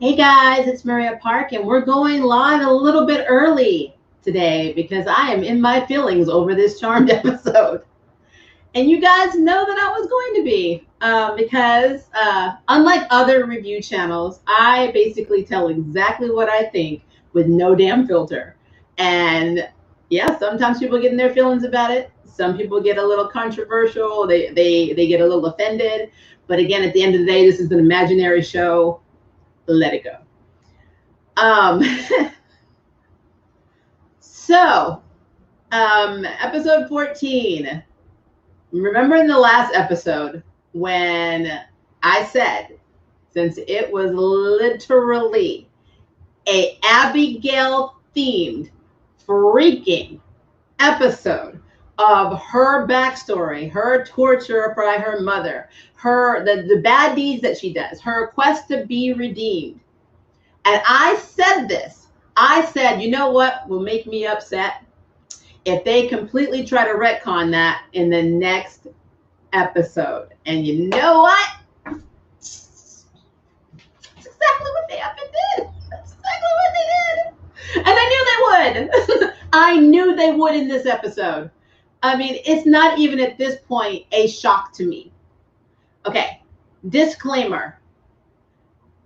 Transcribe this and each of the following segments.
Hey guys, it's Maria Park, and we're going live a little bit early today because I am in my feelings over this Charmed episode. And you guys know that I was going to be because, unlike other review channels, I basically tell exactly what I think with no damn filter. And yeah, sometimes people get in their feelings about it. Some people get a little controversial. They get a little offended. But again, at the end of the day, this is an imaginary show. Let it go. Um, so, episode 14. Remember in the last episode when I said, since it was literally a Abigail themed freaking episode of her backstory, her torture by her mother, the bad deeds that she does, her quest to be redeemed. And I said this. I said, you know what will make me upset? If they completely try to retcon that in the next episode. And you know what? That's exactly what they up and did. That's exactly what they did. And I knew they would. I knew they would in this episode. I mean, it's not even at this point a shock to me. Okay, disclaimer.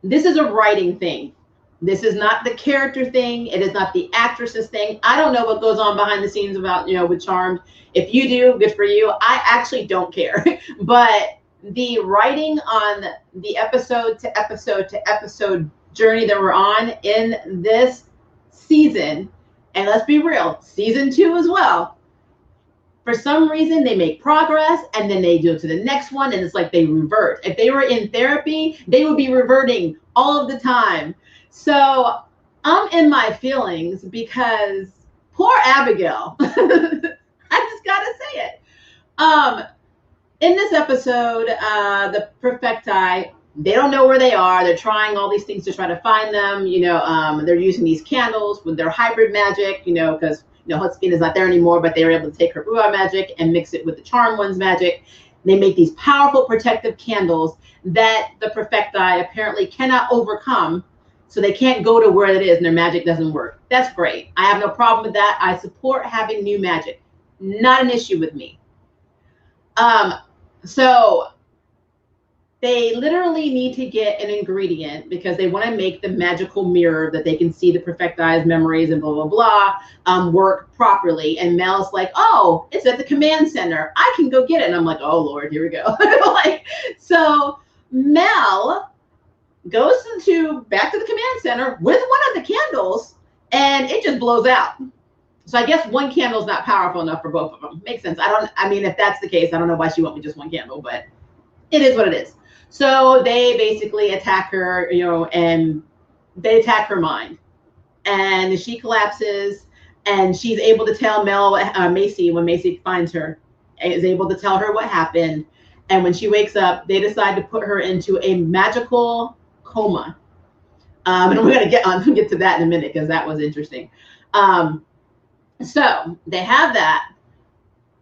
This is a writing thing. This is not the character thing. It is not the actress's thing. I don't know what goes on behind the scenes about, with Charmed. If you do, good for you. I actually don't care. But the writing on the episode to episode to episode journey that we're on in this season, and let's be real, season 2 as well, for some reason they make progress and then they go to the next one and it's like they revert. If they were in therapy, they would be reverting all of the time. So I'm in my feelings because poor Abigail. I just gotta say it. In this episode, the Perfecti, they don't know where they are. They're trying all these things to try to find them. They're using these candles with their hybrid magic, because Josefina's not there anymore, but they were able to take her Ua magic and mix it with the Charm One's magic. They make these powerful protective candles that the Perfecti apparently cannot overcome. So they can't go to where it is and their magic doesn't work. That's great. I have no problem with that. I support having new magic. Not an issue with me. So they literally need to get an ingredient because they want to make the magical mirror that they can see the Perfecti's memories and blah, blah, blah, work properly. And Mel's like, oh, it's at the command center. I can go get it. And I'm like, oh, Lord, here we go. So Mel goes back to the command center with one of the candles and it just blows out. So I guess one candle is not powerful enough for both of them. Makes sense. If that's the case, I don't know why she won't be just one candle, but it is what it is. So they basically attack her, and they attack her mind. And she collapses and she's able to tell Macy, when Macy finds her, is able to tell her what happened. And when she wakes up, they decide to put her into a magical coma. And we're going to get to that in a minute because that was interesting. So they have that.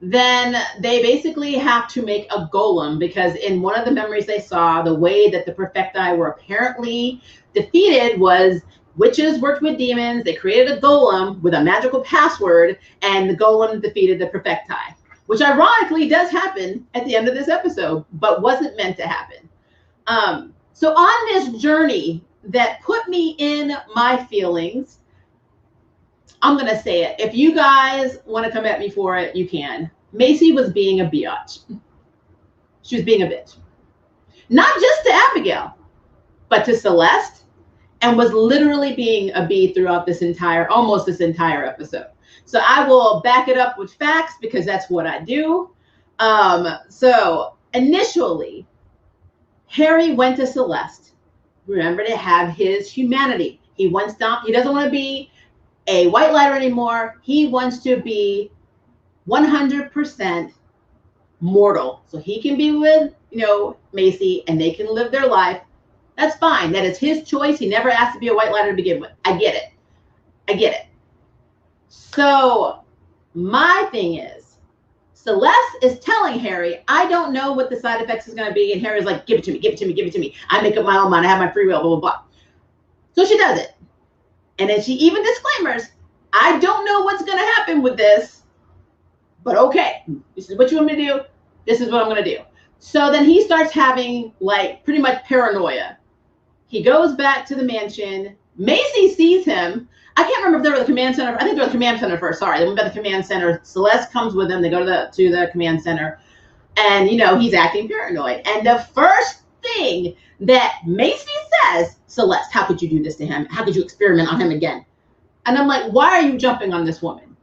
Then they basically have to make a golem because in one of the memories they saw, the way that the Perfecti were apparently defeated was witches worked with demons. They created a golem with a magical password and the golem defeated the Perfecti, which ironically does happen at the end of this episode, but wasn't meant to happen. So on this journey that put me in my feelings, I'm going to say it. If you guys want to come at me for it, you can. Macy was being a biatch. She was being a bitch. Not just to Abigail, but to Celeste, and was literally being a bee throughout almost this entire episode. So I will back it up with facts because that's what I do. So initially, Harry went to Celeste. Remember, to have his humanity. He doesn't want to be a white lighter anymore. He wants to be 100% mortal. So he can be with, Macy and they can live their life. That's fine. That is his choice. He never asked to be a white lighter to begin with. I get it. So my thing is, Celeste is telling Harry, I don't know what the side effects is going to be. And Harry's like, give it to me. I make up my own mind. I have my free will, blah, blah, blah. So she does it. And then she even disclaimers, I don't know what's going to happen with this, but okay, this is what you want me to do. This is what I'm going to do. So then he starts having like pretty much paranoia. He goes back to the mansion. Macy sees him. I can't remember if they were at the command center. I think they were at the command center first. Sorry, they went by the command center. Celeste comes with them. They go to the command center. And, you know, he's acting paranoid. And the first thing that Macy says, Celeste, how could you do this to him? How could you experiment on him again? And I'm like, why are you jumping on this woman?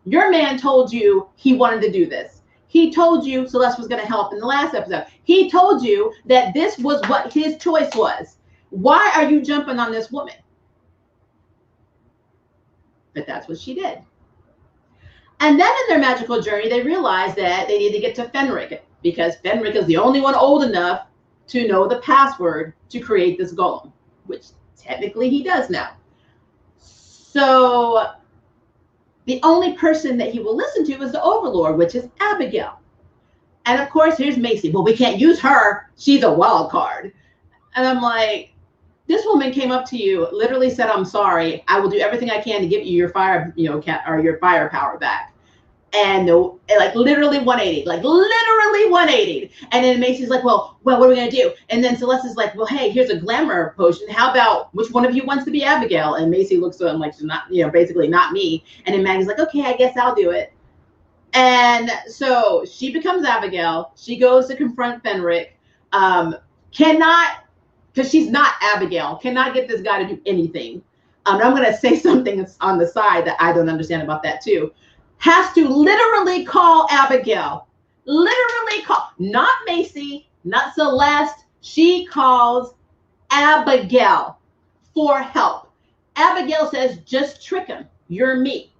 Your man told you he wanted to do this. He told you Celeste was going to help in the last episode. He told you that this was what his choice was. Why are you jumping on this woman? But that's what she did. And then in their magical journey, they realized that they need to get to Fenric because Fenric is the only one old enough to know the password to create this golem, which technically he does now. So the only person that he will listen to is the Overlord, which is Abigail. And of course, here's Macy. Well, we can't use her. She's a wild card. And I'm like, this woman came up to you, literally said, I'm sorry. I will do everything I can to give you your fire, your firepower back. And like literally 180, like literally 180. And then Macy's like, well, what are we going to do? And then Celeste is like, well, hey, here's a glamour potion. How about which one of you wants to be Abigail? And Macy looks at him like she's not, basically not me. And then Maggie's like, okay, I guess I'll do it. And so she becomes Abigail. She goes to confront Fenric. Because she's not Abigail, cannot get this guy to do anything. And I'm going to say something on the side that I don't understand about that too. Has to literally call Abigail. Literally call. Not Macy, not Celeste. She calls Abigail for help. Abigail says, just trick him. You're me.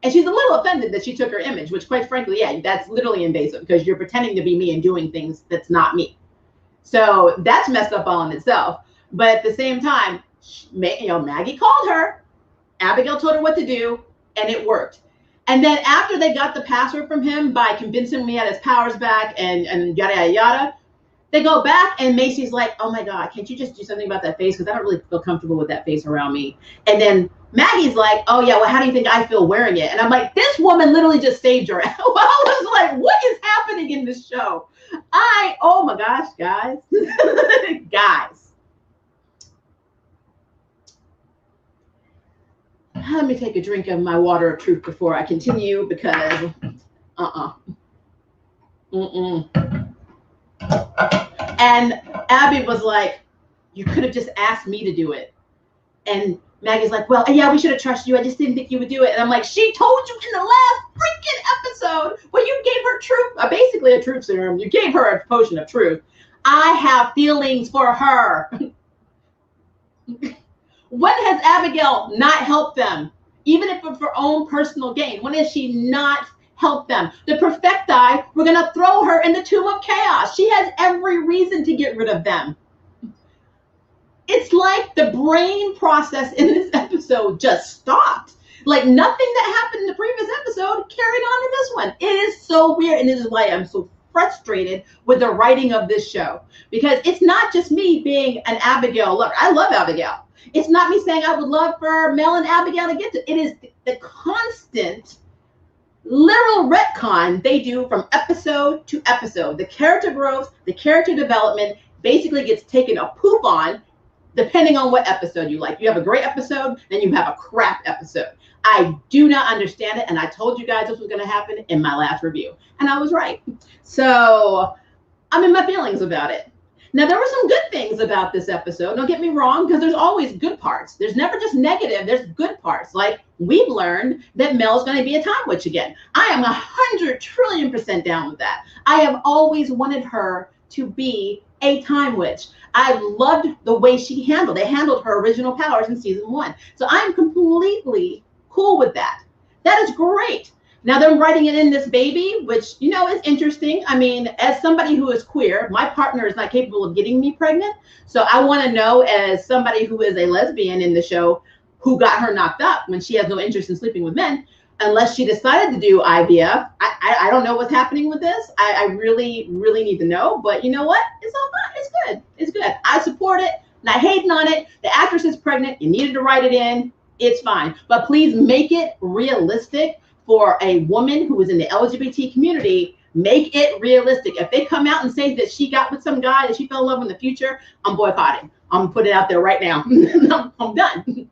And she's a little offended that she took her image, which quite frankly, yeah, that's literally invasive because you're pretending to be me and doing things that's not me. So that's messed up all in itself. But at the same time, Maggie called her. Abigail told her what to do, and it worked. And then after they got the password from him by convincing him he had his powers back and yada, yada, yada, they go back and Macy's like, oh my God, can't you just do something about that face? Because I don't really feel comfortable with that face around me. And then Maggie's like, oh yeah, well, how do you think I feel wearing it? And I'm like, this woman literally just saved her. Well, I was like, what is happening in this show? Oh my gosh, guys. Guys. Let me take a drink of my water of truth before I continue because And Abby was like, you could have just asked me to do it. And Maggie's like, well, yeah, we should have trusted you. I just didn't think you would do it. And I'm like, she told you in the last freaking episode when you gave her truth, basically a truth serum. You gave her a potion of truth. I have feelings for her. When has Abigail not helped them? Even if for her own personal gain, when has she not helped them? The Perfecti, we're going to throw her in the Tomb of Chaos. She has every reason to get rid of them. It's like the brain process in this episode just stopped. Like nothing that happened in the previous episode carried on in this one. It is so weird. And this is why I'm so frustrated with the writing of this show. Because it's not just me being an Abigail lover. I love Abigail. It's not me saying I would love for Mel and Abigail to get to. It is the constant literal retcon they do from episode to episode. The character growth, the character development basically gets taken a poop on depending on what episode you like. You have a great episode, then you have a crap episode. I do not understand it, and I told you guys this was going to happen in my last review, and I was right. So I'm in my feelings about it. Now, there were some good things about this episode. Don't get me wrong, because there's always good parts. There's never just negative. There's good parts. Like, we've learned that Mel's going to be a time witch again. I am 100 trillion% down with that. I have always wanted her to be a time witch. I loved the way they handled her original powers in season 1. So I'm completely cool with that. That is great. Now they're writing it in this baby, which, is interesting. I mean, as somebody who is queer, my partner is not capable of getting me pregnant. So I want to know, as somebody who is a lesbian in the show, who got her knocked up when she has no interest in sleeping with men, unless she decided to do IVF. I don't know what's happening with this. I really, really need to know. But you know what? It's all fine. It's good. It's good. I support it. not hating on it. The actress is pregnant. You needed to write it in. It's fine. But please make it realistic for a woman who is in the LGBT community. Make it realistic. If they come out and say that she got with some guy that she fell in love in the future, I'm boycotting. I'm putting it out there right now. I'm done.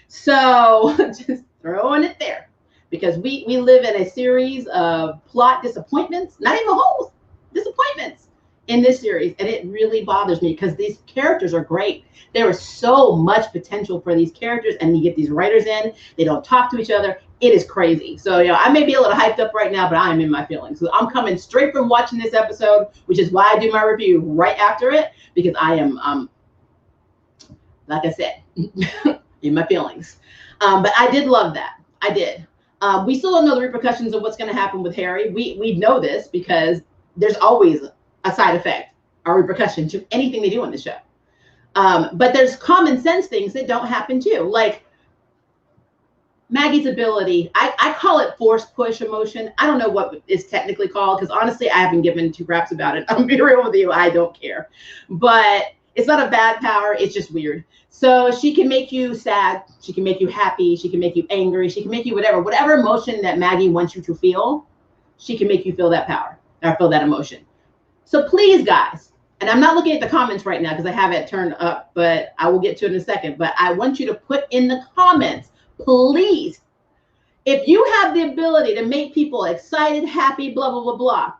So just throwing it there, because we live in a series of plot disappointments, not even holes, disappointments in this series. And it really bothers me because these characters are great. There is so much potential for these characters, and you get these writers in, they don't talk to each other. It is crazy. So, I may be a little hyped up right now, but I am in my feelings. So I'm coming straight from watching this episode, which is why I do my review right after it, because I am, like I said, in my feelings. But I did love that. I did. We still don't know the repercussions of what's going to happen with Harry. We know this because there's always a side effect or repercussion to anything they do on the show. But there's common sense things that don't happen too. Like Maggie's ability, I call it force push emotion. I don't know what it's technically called, because honestly, I haven't given two craps about it. I'm being real with you. I don't care. But it's not a bad power. It's just weird. So she can make you sad. She can make you happy. She can make you angry. She can make you whatever emotion that Maggie wants you to feel. She can make you feel that power or feel that emotion. So please, guys, and I'm not looking at the comments right now because I have it turned up, but I will get to it in a second. But I want you to put in the comments, please, if you have the ability to make people excited, happy, blah, blah, blah, blah,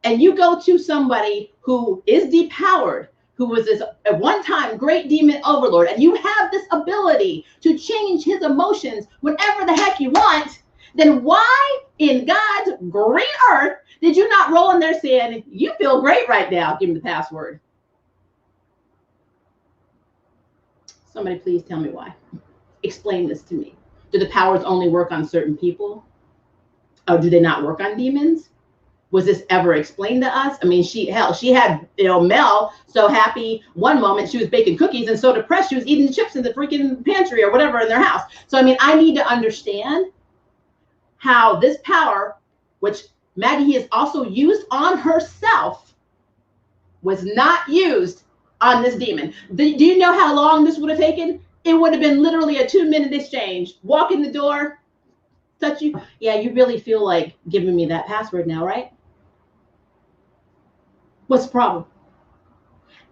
and you go to somebody who is depowered, who was this at one time great demon overlord, and you have this ability to change his emotions whenever the heck you want, then why in God's green earth did you not roll in there saying, you feel great right now? Give me the password. Somebody please tell me why. Explain this to me. Do the powers only work on certain people? Or do they not work on demons? Was this ever explained to us? I mean, she had, Mel so happy one moment she was baking cookies, and so depressed she was eating the chips in the freaking pantry or whatever in their house. So, I mean, I need to understand how this power, which Maggie has also used on herself, was not used on this demon. Do you know how long this would have taken? It would have been literally a 2-minute exchange. Walk in the door, touch you. Yeah, you really feel like giving me that password now, right? What's the problem?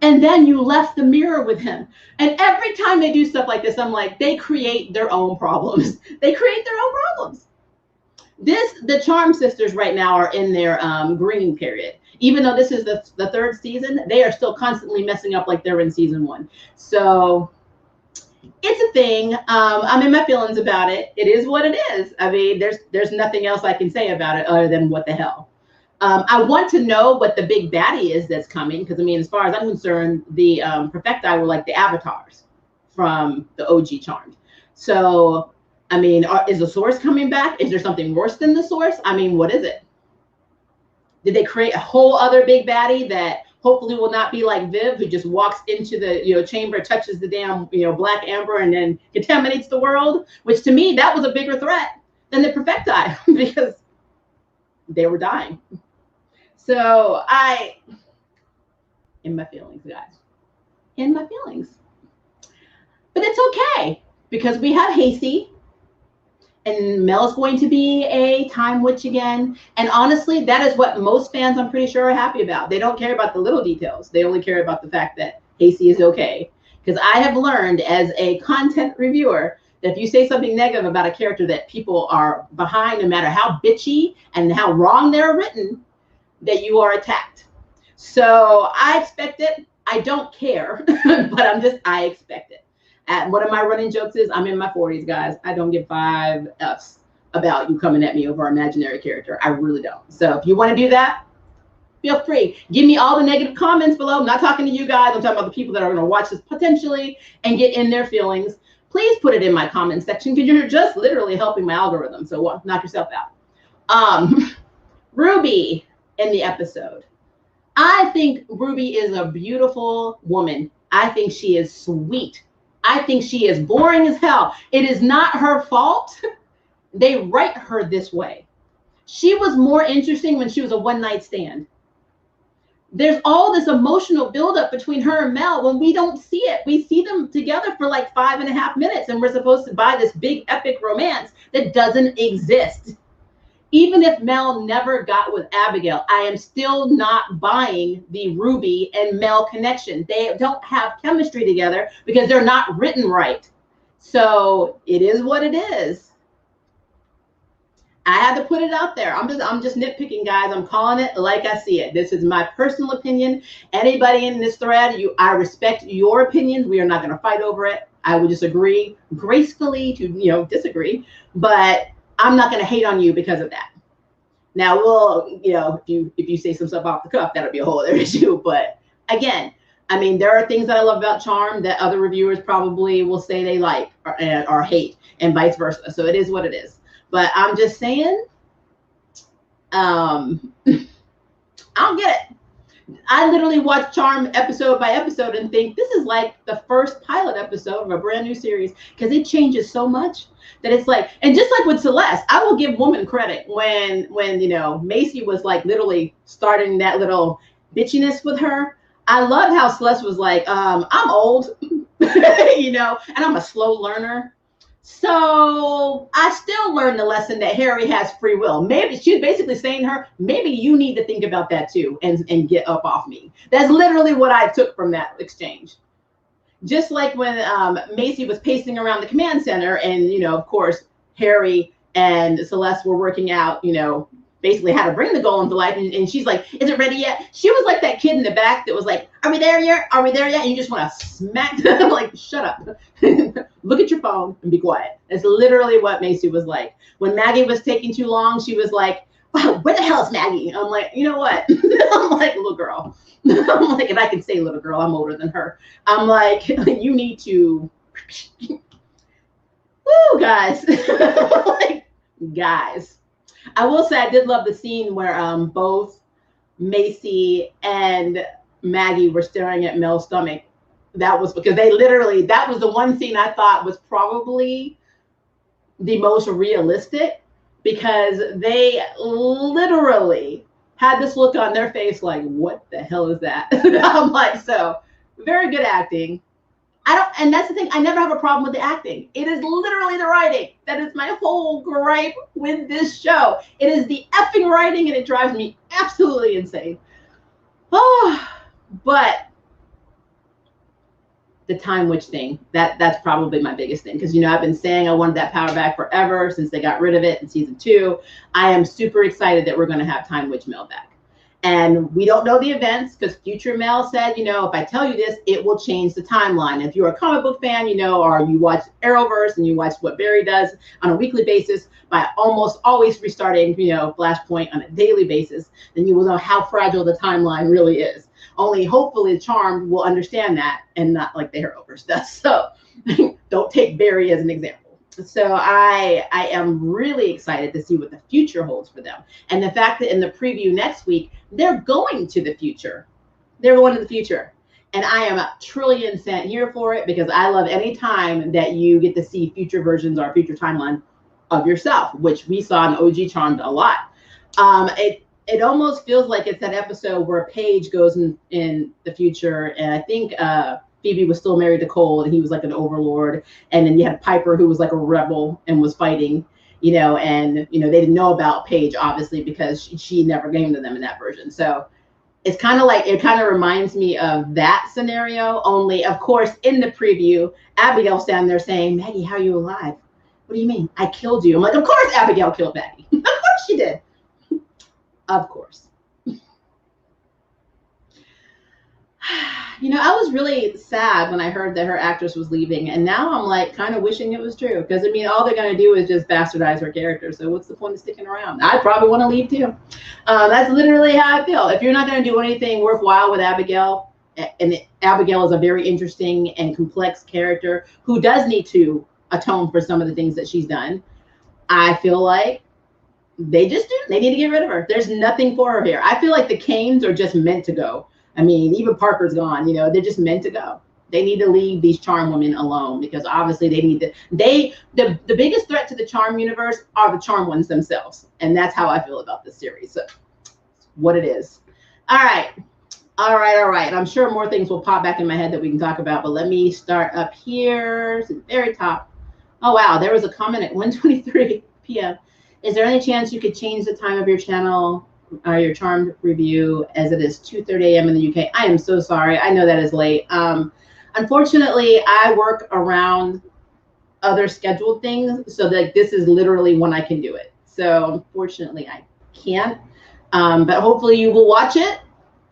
And then you left the mirror with him. And every time they do stuff like this, I'm like, they create their own problems. They create their own problems. The Charm Sisters right now are in their green period. Even though this is the third season, they are still constantly messing up like they're in season 1. So it's a thing. I'm in my feelings about it. It is what it is. I mean, there's nothing else I can say about it other than what the hell. I want to know what the big baddie is that's coming, because I mean, as far as I'm concerned, the Perfecti were like the avatars from the OG Charmed. So, I mean, is the source coming back? Is there something worse than the source? I mean, what is it? Did they create a whole other big baddie that hopefully will not be like Viv, who just walks into the chamber, touches the damn black amber, and then contaminates the world? Which to me, that was a bigger threat than the Perfecti because they were dying. So in my feelings, guys, in my feelings. But it's okay because we have Hasty, and Mel's going to be a time witch again. And honestly, that is what most fans, I'm pretty sure, are happy about. They don't care about the little details. They only care about the fact that Hasty is okay. Because I have learned as a content reviewer that if you say something negative about a character that people are behind, no matter how bitchy and how wrong they're written, that you are attacked. So I expect it. I don't care, but I expect it. And one of my running jokes is I'm in my 40s, guys. I don't give 5 Fs about you coming at me over an imaginary character. I really don't. So if you want to do that, feel free. Give me all the negative comments below. I'm not talking to you guys. I'm talking about the people that are going to watch this potentially and get in their feelings. Please put it in my comment section because you're just literally helping my algorithm. So knock yourself out. Ruby in the episode. I think Ruby is a beautiful woman. I think she is sweet. I think she is boring as hell. It is not her fault. They write her this way. She was more interesting when she was a one-night stand. there's all this emotional buildup between her and Mel when we don't see it. We see them together for like 5.5 minutes, and we're supposed to buy this big epic romance that doesn't exist. Even if Mel never got with Abigail, I am still not buying the Ruby and Mel connection. They don't have chemistry together because they're not written right. So it is what it is. I had to put it out there. I'm just nitpicking, guys. I'm calling it like I see it. This is my personal opinion. Anybody in this thread, I respect your opinions. We are not going to fight over it. I would just agree gracefully to disagree, but I'm not going to hate on you because of that. Now, if you say some stuff off the cuff, that'll be a whole other issue. But again, I mean, there are things that I love about Charmed that other reviewers probably will say they like or hate, and vice versa. So it is what it is. But I'm just saying, I don't get it. I literally watch Charmed episode by episode and think this is like the first pilot episode of a brand new series, because it changes so much that it's like, and just like with Celeste, I will give woman credit when Macy was like literally starting that little bitchiness with her. I loved how Celeste was like, I'm old, and I'm a slow learner. So I still learned the lesson that Harry has free will. Maybe she's basically saying to her, maybe you need to think about that too and get up off me. That's literally what I took from that exchange. Just like when Macy was pacing around the command center and, of course, Harry and Celeste were working out, basically how to bring the golem to life. And she's like, is it ready yet? She was like that kid in the back that was like, are we there yet? Are we there yet? And you just want to smack them like, shut up. Look at your phone and be quiet. That's literally what Macy was like. When Maggie was taking too long, she was like, wow, where the hell is Maggie? I'm like, you know what? I'm like, little girl. I'm like, and I can say little girl, I'm older than her. I'm like, you need to, woo, guys. Like, guys. I will say I did love the scene where both Macy and Maggie were staring at Mel's stomach. That was because that was the one scene I thought was probably the most realistic, because they literally had this look on their face like, what the hell is that? I'm like, so very good acting. And that's the thing, I never have a problem with the acting. It is literally the writing. That is my whole gripe with this show. It is the effing writing, and it drives me absolutely insane. Oh, but the Time Witch thing, that's probably my biggest thing, because I've been saying I wanted that power back forever since they got rid of it in season 2. I am super excited that we're going to have Time Witch Mel back. And we don't know the events, because future Mel said, if I tell you this, it will change the timeline. If you're a comic book fan, or you watch Arrowverse and you watch what Barry does on a weekly basis by almost always restarting, Flashpoint on a daily basis, then you will know how fragile the timeline really is. Only hopefully Charmed will understand that, and not like the Arrowverse does. So don't take Barry as an example. So I am really excited to see what the future holds for them. And the fact that in the preview next week, they're going to the future. They're going to the future. And I am a trillion% here for it, because I love any time that you get to see future versions or future timeline of yourself, which we saw in OG Charmed a lot. It almost feels like it's that episode where Paige goes in the future, and I think Phoebe was still married to Cole, and he was like an overlord. And then you had Piper, who was like a rebel and was fighting, and they didn't know about Paige, obviously, because she never came to them in that version. So it's kind of like, it kind of reminds me of that scenario, only of course in the preview, Abigail's standing there saying, Maggie, how are you alive? What do you mean? I killed you. I'm like, of course Abigail killed Maggie. Of course she did. Of course. I was really sad when I heard that her actress was leaving, and now I'm like kind of wishing it was true, because all they're going to do is just bastardize her character. So what's the point of sticking around? I'd probably want to leave too. That's literally how I feel. If you're not going to do anything worthwhile with Abigail, and Abigail is a very interesting and complex character who does need to atone for some of the things that she's done, I feel like they need to get rid of her. There's nothing for her here. I feel like the Canes are just meant to go. Even Parker's gone, they're just meant to go. They need to leave these Charm women alone, because obviously they need to, the biggest threat to the Charm universe are the Charm ones themselves. And that's how I feel about this series. So what it is. All right. All right, all right. I'm sure more things will pop back in my head that we can talk about, but let me start up here to the very top. Oh, wow. There was a comment at 1:23 p.m. Is there any chance you could change the time of your channel, your Charmed review, as it is 2:30 a.m. in the UK? I am so sorry. I know that is late. Unfortunately, I work around other scheduled things, so that this is literally when I can do it. So unfortunately, I can't. But hopefully you will watch it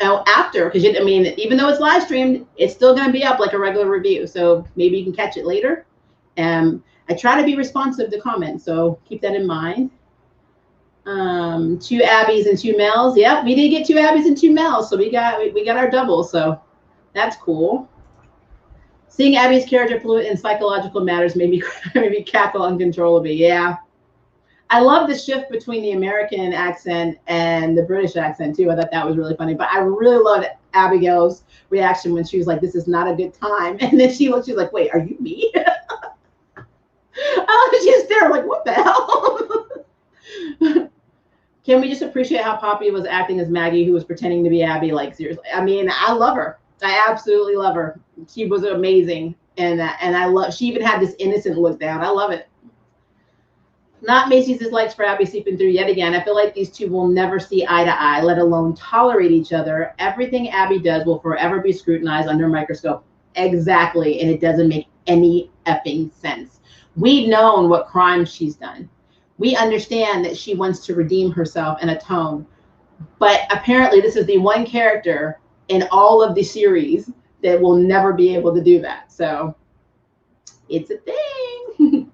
after, because I mean, even though it's live streamed, it's still going to be up like a regular review. So maybe you can catch it later. I try to be responsive to comments, so keep that in mind. 2 Abbies and 2 Mels. Yep, we did get 2 Abbies and 2 Mels, so we got our double. So that's cool. Seeing Abby's character fluent in psychological matters made me cackle uncontrollably. Yeah. I love the shift between the American accent and the British accent too. I thought that was really funny. But I really loved Abigail's reaction when she was like, "This is not a good time," and then she's like, "Wait, are you me?" She's there like, "What the hell?" Can we just appreciate how Poppy was acting as Maggie, who was pretending to be Abby? Like, seriously, I mean, I love her. I absolutely love her. She was amazing, and I love. She even had this innocent look down. I love it. Not Macy's dislikes for Abby seeping through yet again. I feel like these two will never see eye to eye, let alone tolerate each other. Everything Abby does will forever be scrutinized under a microscope. Exactly, and it doesn't make any effing sense. We've known what crimes she's done. We understand that she wants to redeem herself and atone. But apparently this is the one character in all of the series that will never be able to do that. So it's a thing.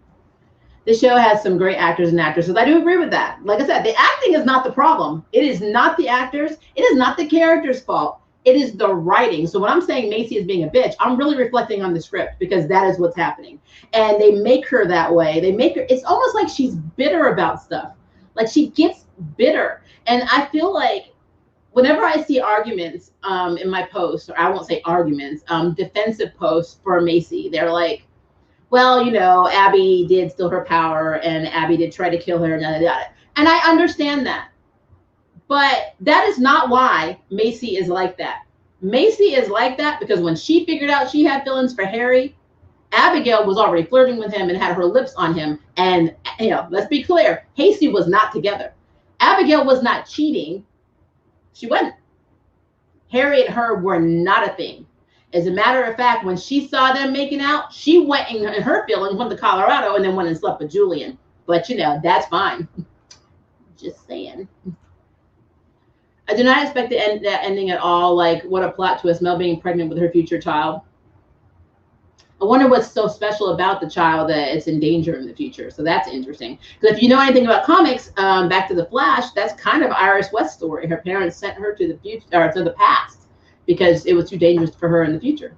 The show has some great actors and actresses. I do agree with that. Like I said, the acting is not the problem. It is not the actors. It is not the character's fault. It is the writing. So when I'm saying Macy is being a bitch, I'm really reflecting on the script, because that is what's happening. And they make her that way. They make her, it's almost like she's bitter about stuff. Like she gets bitter. And I feel like whenever I see arguments in my posts, or I won't say arguments, defensive posts for Macy, they're like, well, you know, Abby did steal her power and Abby did try to kill her. And I understand that. But that is not why Macy is like that. Macy is like that because when she figured out she had feelings for Harry, Abigail was already flirting with him and had her lips on him. And, you know, let's be clear, Hasty was not together. Abigail was not cheating. She wasn't. Harry and her were not a thing. As a matter of fact, when she saw them making out, she went in her feelings, went to Colorado, and then went and slept with Julian. But, you know, that's fine. Just saying. I do not expect that ending at all. Like, what a plot twist, Mel being pregnant with her future child. I wonder what's so special about the child that it's in danger in the future. So that's interesting. Because if you know anything about comics, back to the Flash, that's kind of Iris West's story. Her parents sent her to the future, or to the past, because it was too dangerous for her in the future.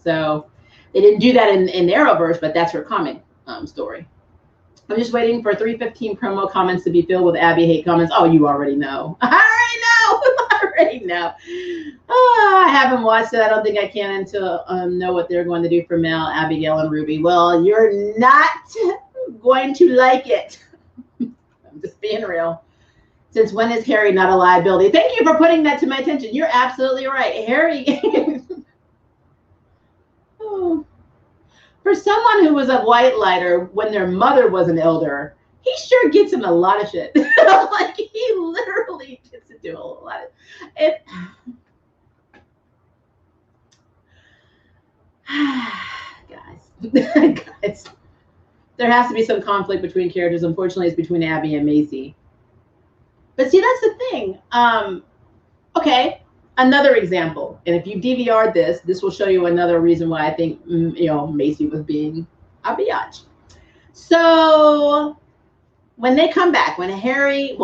So they didn't do that in Arrowverse, but that's her comic story. I'm just waiting for 315 promo comments to be filled with Abby hate comments. Oh, you already know. I already know. Oh, I haven't watched it. I don't think I can until know what they're going to do for Mel, Abigail, and Ruby. Well, you're not going to like it. I'm just being real. Since when is Harry not a liability? Thank you for putting that to my attention. You're absolutely right. Harry. Oh. For someone who was a white lighter when their mother was an elder, he sure gets in a lot of shit. Like, he literally gets into a lot of it. Guys, there has to be some conflict between characters. Unfortunately, it's between Abby and Macy. But see, that's the thing. Okay, another example. And if you DVR'd this will show you another reason why I think, you know, Macy was being a biatch. So when they come back, when Harry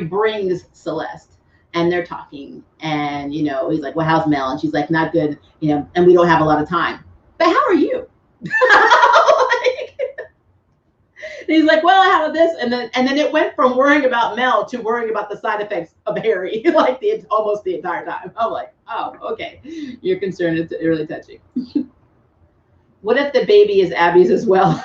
brings Celeste and they're talking, and, you know, he's like, well, how's Mel? And she's like, not good, you know, and we don't have a lot of time. But how are you? And he's like, well, how about this? And then it went from worrying about Mel to worrying about the side effects of Harry, like almost the entire time. I'm like, oh, okay. You're concerned. It's really touching. What if the baby is Abby's as well?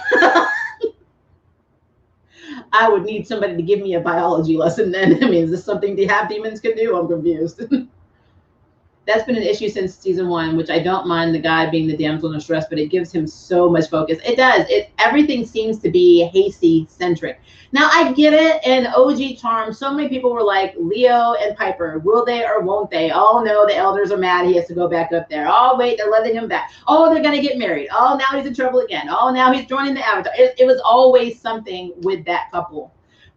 I would need somebody to give me a biology lesson then. I mean, is this something the half demons can do? I'm confused. that's been an issue since season 1, which I don't mind the guy being the damsel in distress, but it gives him so much focus. It does. Everything seems to be Hasty centric. Now I get it. In OG Charm, so many people were like, Leo and Piper, will they or won't they? Oh no, the elders are mad. He has to go back up there. Oh wait, they're letting him back. Oh, they're gonna get married. Oh, now he's in trouble again. Oh, now he's joining the Avatar. It was always something with that couple.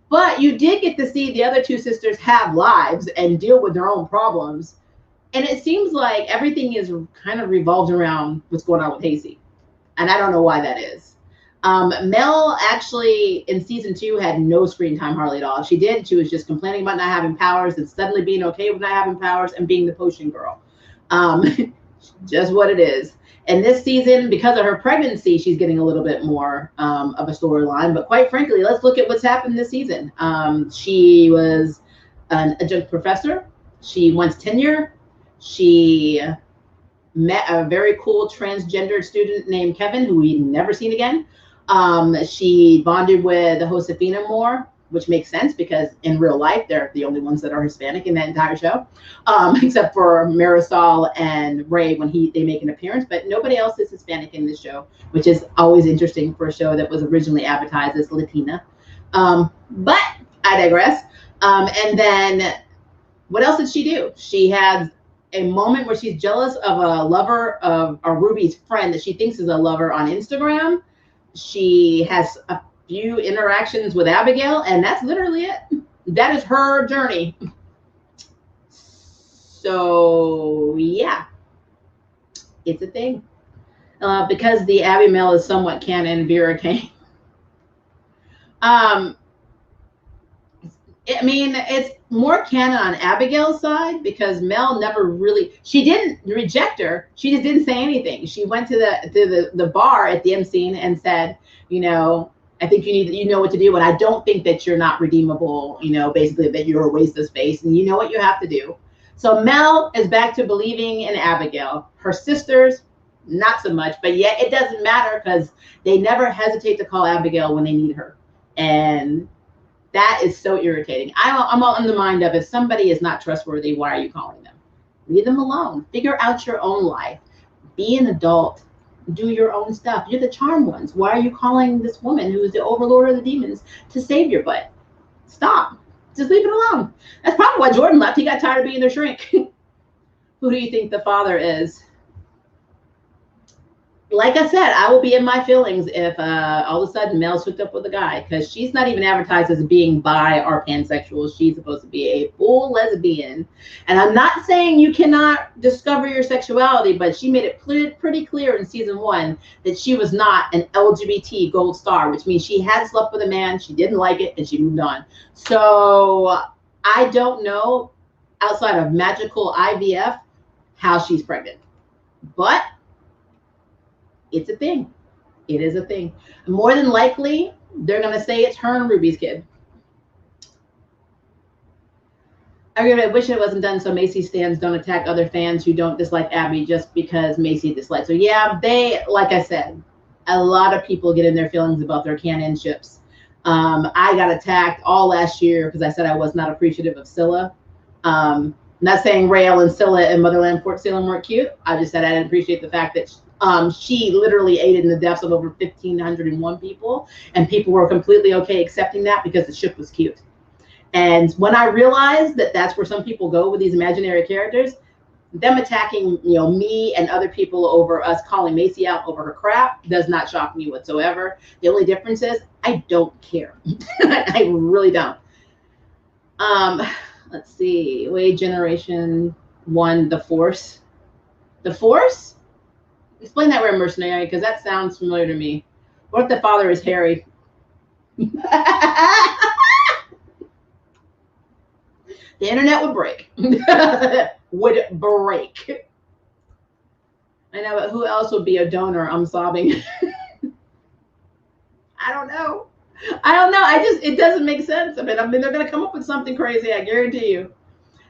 But you did get to see the other two sisters have lives and deal with their own problems. And it seems like everything is kind of revolved around what's going on with Hasty. And I don't know why that is. Mel actually in season 2 had no screen time hardly at all. She did. She was just complaining about not having powers and suddenly being okay with not having powers and being the potion girl. Just what it is. And this season, because of her pregnancy, she's getting a little bit more of a storyline. But quite frankly, let's look at what's happened this season. She was an adjunct professor. She wants tenure. She met a very cool transgender student named Kevin, who we'd never seen again. She bonded with Josefina more, which makes sense because in real life, they're the only ones that are Hispanic in that entire show, except for Marisol and Ray when they make an appearance, but nobody else is Hispanic in this show, which is always interesting for a show that was originally advertised as Latina. But I digress. And then what else did she do? She has a moment where she's jealous of a lover of Ruby's friend that she thinks is a lover on Instagram. She has a few interactions with Abigail, and that's literally it. That is her journey. So yeah, it's a thing. Because the Abby Mel is somewhat canon, Vera Kane. I mean, it's more canon on Abigail's side because Mel never really, she didn't reject her. She just didn't say anything. She went to the bar at the end scene and said, you know, I think you know what to do. And I don't think that you're not redeemable, you know, basically that you're a waste of space and you know what you have to do. So Mel is back to believing in Abigail. Her sisters, not so much, but yet it doesn't matter because they never hesitate to call Abigail when they need her. And that is so irritating. I'm all in the mind of if somebody is not trustworthy, why are you calling them? Leave them alone. Figure out your own life. Be an adult. Do your own stuff. You're the charmed ones. Why are you calling this woman who is the overlord of the demons to save your butt? Stop. Just leave it alone. That's probably why Jordan left. He got tired of being their shrink. Who do you think the father is? Like I said, I will be in my feelings if all of a sudden Mel's hooked up with a guy because she's not even advertised as being bi or pansexual. She's supposed to be a full lesbian. And I'm not saying you cannot discover your sexuality, but she made it pretty clear in season 1 that she was not an LGBT gold star, which means she had slept with a man, she didn't like it, and she moved on. So I don't know, outside of magical IVF, how she's pregnant. But it's a thing. It is a thing. More than likely, they're going to say it's her and Ruby's kid. I wish it wasn't done so Macy stans don't attack other fans who don't dislike Abby just because Macy dislikes her. Yeah, like I said, a lot of people get in their feelings about their canon ships. I got attacked all last year because I said I was not appreciative of Scylla. Not saying Raelle and Scylla in Motherland Port Salem weren't cute. I just said I didn't appreciate the fact that she literally aided in the deaths of over 1,501 people, and people were completely okay accepting that because the ship was cute. And when I realized that that's where some people go with these imaginary characters, them attacking, you know, me and other people over us calling Macy out over her crap does not shock me whatsoever. The only difference is I don't care. I really don't. Let's see. Wait, Generation 1, The Force. The Force? Explain that word, mercenary, because that sounds familiar to me. What if the father is Harry? The internet would break. Would break. I know, but who else would be a donor? I'm sobbing. I don't know. It doesn't make sense. I mean, they're going to come up with something crazy. I guarantee you.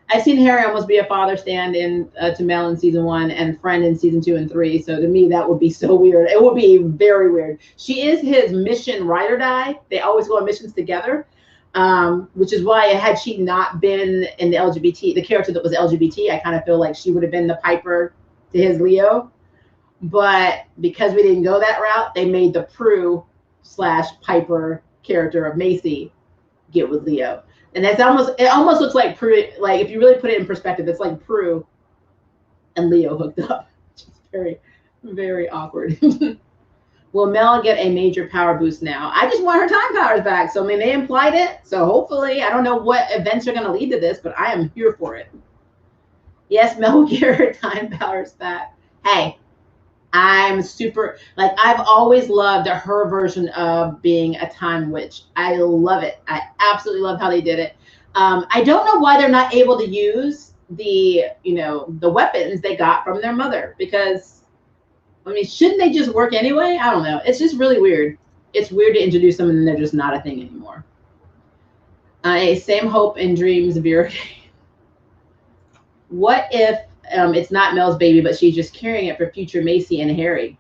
I've seen Harry almost be a father stand in to Mel in season 1 and friend in season 2 and 3. So to me, that would be so weird. It would be very weird. She is his mission ride or die. They always go on missions together. which is why had she not been in the character that was LGBT, I kind of feel like she would have been the Piper to his Leo. But because we didn't go that route, they made the Prue / Piper character of Macy get with Leo. And it almost looks like Prue, like if you really put it in perspective, it's like Prue and Leo hooked up. Which is very, very awkward. Will Mel get a major power boost now? I just want her time powers back. So, I mean, they implied it. So, hopefully, I don't know what events are going to lead to this, but I am here for it. Yes, Mel will get her time powers back. Hey, I'm super, like, I've always loved her version of being a time witch. I love it. I absolutely love how they did it. I don't know why they're not able to use the weapons they got from their mother, because I mean, shouldn't they just work anyway? I don't know. It's just really weird. It's weird to introduce them and then they're just not a thing anymore. Same hope and dreams, Vera. What if it's not Mel's baby, but she's just carrying it for future Macy and Harry?